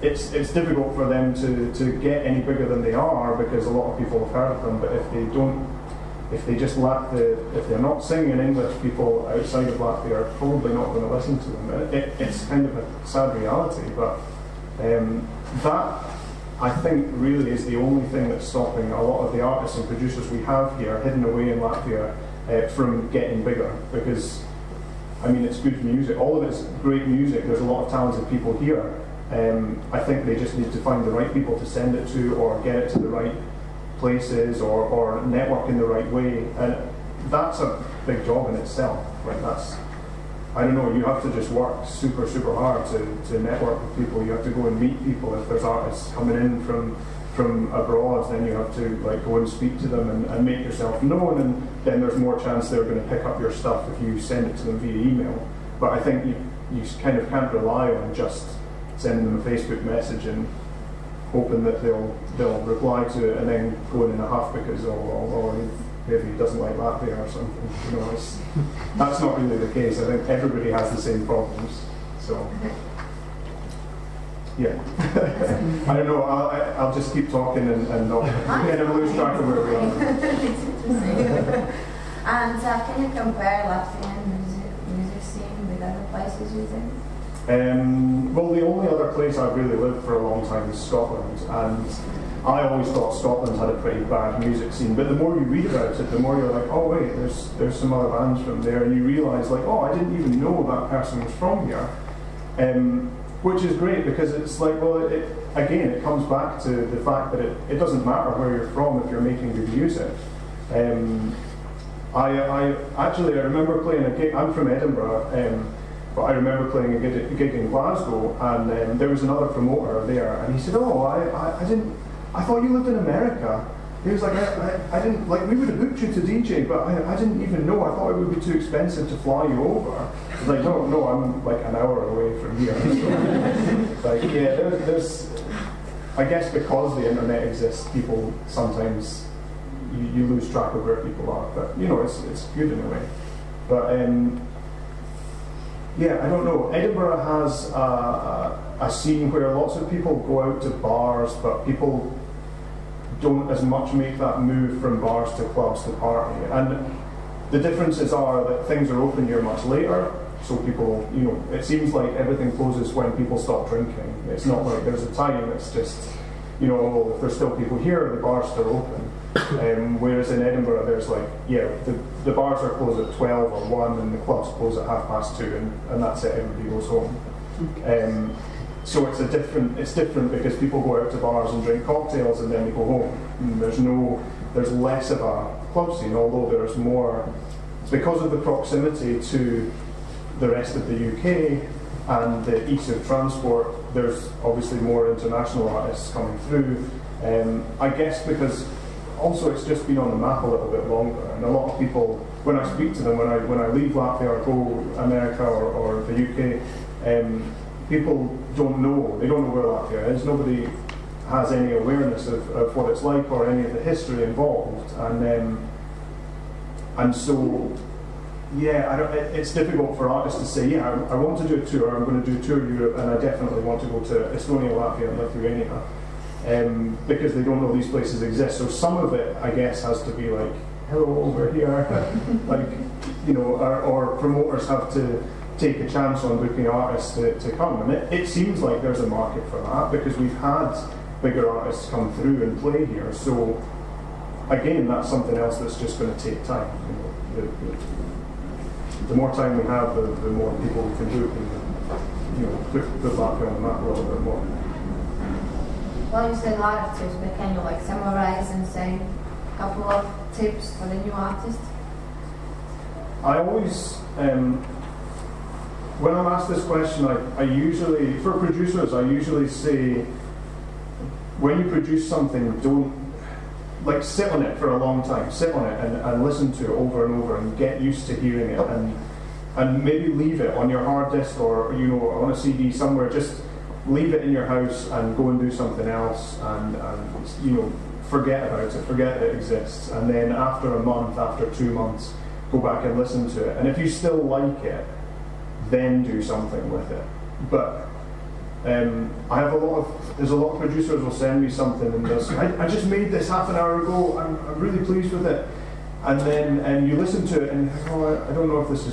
it's difficult for them to get any bigger than they are, because a lot of people have heard of them. But if they're not singing in English, people outside of Latvia are probably not going to listen to them. It's kind of a sad reality, but that, I think, really is the only thing that's stopping a lot of the artists and producers we have here hidden away in Latvia from getting bigger. Because, I mean, it's good music. All of it's great music. There's a lot of talented people here. I think they just need to find the right people to send it to, or get it to the right places, or network in the right way. And that's a big job in itself. Like that's, I don't know, you have to just work super, super hard to network with people. You have to go and meet people. If there's artists coming in from abroad, then you have to like go and speak to them and make yourself known, and then there's more chance they're going to pick up your stuff if you send it to them via email. But I think you kind of can't rely on just sending them a Facebook message and hoping that they'll reply to it and then going in a huff because maybe he doesn't like Latvia or something. You know, that's not really the case. I think everybody has the same problems. So, yeah. I don't know. I'll just keep talking and not lose track of where we are. And can you compare Latvian music scene with other places you think? Well, the only other place I've really lived for a long time is Scotland, and I always thought Scotland had a pretty bad music scene, but the more you read about it, the more you're like, oh wait, there's some other bands from there, and you realise like, oh, I didn't even know that person was from here, which is great because it's like, well, it comes back to the fact that it doesn't matter where you're from if you're making good music. I remember playing a gig. I'm from Edinburgh. But I remember playing a gig in Glasgow, and there was another promoter there, and he said, "Oh, I thought you lived in America." He was like, "I didn't like. We would have booked you to DJ, but I didn't even know. I thought it would be too expensive to fly you over." I was like, "No, I'm like an hour away from here." So, like, yeah, there's. I guess because the internet exists, people sometimes you lose track of where people are, but you know, it's good in a way. But yeah, I don't know. Edinburgh has a scene where lots of people go out to bars, but people don't as much make that move from bars to clubs to party. And the differences are that things are open here much later, so people, you know, it seems like everything closes when people stop drinking. It's not like there's a time, it's just, you know, well, if there's still people here, the bar's still open. Whereas in Edinburgh, there's like, yeah, the bars are closed at 12 or 1 and the clubs close at 2:30 and that's it, everybody goes home. So it's different because people go out to bars and drink cocktails and then they go home. And there's less of a club scene, although there's more. It's because of the proximity to the rest of the UK and the ease of transport, there's obviously more international artists coming through. I guess because also it's just been on the map a little bit longer, and a lot of people, when I speak to them, when I leave Latvia or go America or the UK, people don't know where Latvia is. Nobody has any awareness of what it's like or any of the history involved, and so yeah, it's difficult for artists to say, yeah, I want to do a tour, I'm going to do a tour Europe, and I definitely want to go to Estonia, Latvia and Lithuania. Because they don't know these places exist. So some of it, I guess, has to be like, hello, over here. Like, you know, or promoters have to take a chance on booking artists to come. And it seems like there's a market for that because we've had bigger artists come through and play here. So, again, that's something else that's just going to take time. You know, the more time we have, the more people we can book and, you know, put Latvia on the map a little bit more. Well, you said a lot of tips, but can you like summarize and say a couple of tips for the new artist? I always, when I'm asked this question, I usually, for producers, I usually say, when you produce something, don't, like, sit on it for a long time, sit on it and listen to it over and over and get used to hearing it and maybe leave it on your hard disk or, you know, on a CD somewhere, just leave it in your house and go and do something else and you know, forget about it, forget that it exists, and then after a month, after 2 months, go back and listen to it, and if you still like it, then do something with it. But there's a lot of producers will send me something and they'll say, I just made this half an hour ago, I'm really pleased with it, and you listen to it and you think, oh, I don't know if this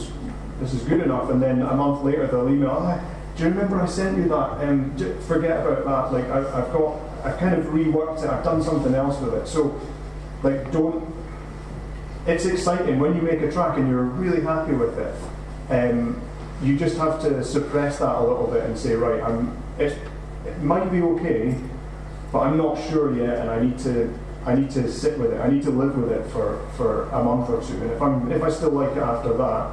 is good enough, and then a month later they'll email, do you remember I sent you that? Forget about that. Like I've kind of reworked it. I've done something else with it. So, like, don't. It's exciting when you make a track and you're really happy with it. You just have to suppress that a little bit and say, right, it might be okay, but I'm not sure yet, and I need to sit with it. I need to live with it for a month or two. And if I still like it after that,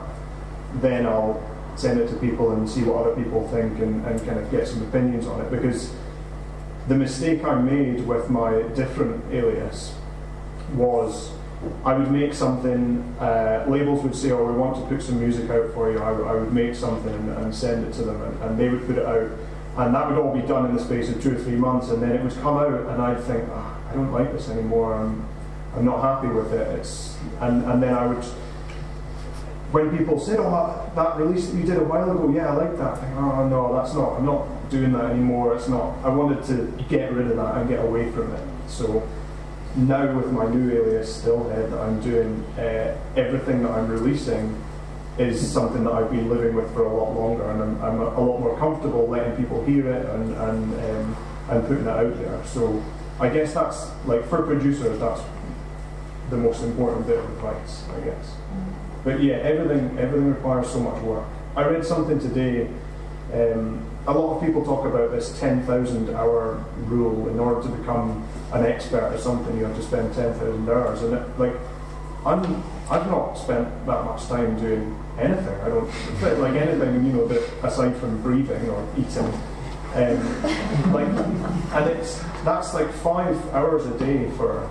then I'll send it to people and see what other people think and kind of get some opinions on it. Because the mistake I made with my different alias was I would make something, labels would say, oh, we want to put some music out for you. I would make something and send it to them, and they would put it out. And that would all be done in the space of 2 or 3 months, and then it would come out, and I'd think, oh, I don't like this anymore. I'm not happy with it. And then I would, when people said, oh, that release that you did a while ago, yeah, I like that. I think, oh no, that's not. I'm not doing that anymore. It's not. I wanted to get rid of that and get away from it. So now with my new alias, Stillhead, that I'm doing, everything that I'm releasing is something that I've been living with for a lot longer, and I'm a lot more comfortable letting people hear it and putting it out there. So I guess that's, like, for producers, that's the most important bit of advice, I guess. But yeah, everything requires so much work. I read something today, a lot of people talk about this 10,000 hour rule. In order to become an expert at something, you have to spend 10,000 hours. And I've not spent that much time doing anything. I don't like anything, you know, aside from breathing or eating. That's like 5 hours a day for,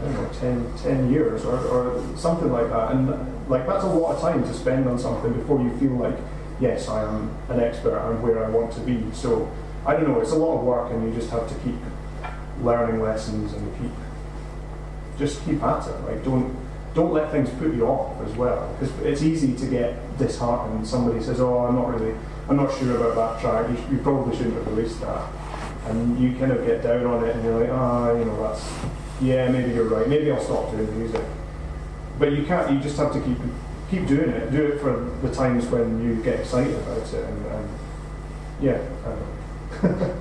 I don't know, 10 years or something like that. And like that's a lot of time to spend on something before you feel like, yes, I am an expert, I'm where I want to be. So I don't know, it's a lot of work, and you just have to keep learning lessons and just keep at it. Like don't let things put you off as well, because it's easy to get disheartened. Somebody says, oh, I'm not sure about that track, you probably shouldn't have released that. And you kind of get down on it and you're like, you know, yeah, maybe you're right, maybe I'll stop doing music. But you can't, you just have to keep doing it. Do it for the times when you get excited about it, and yeah, I don't know.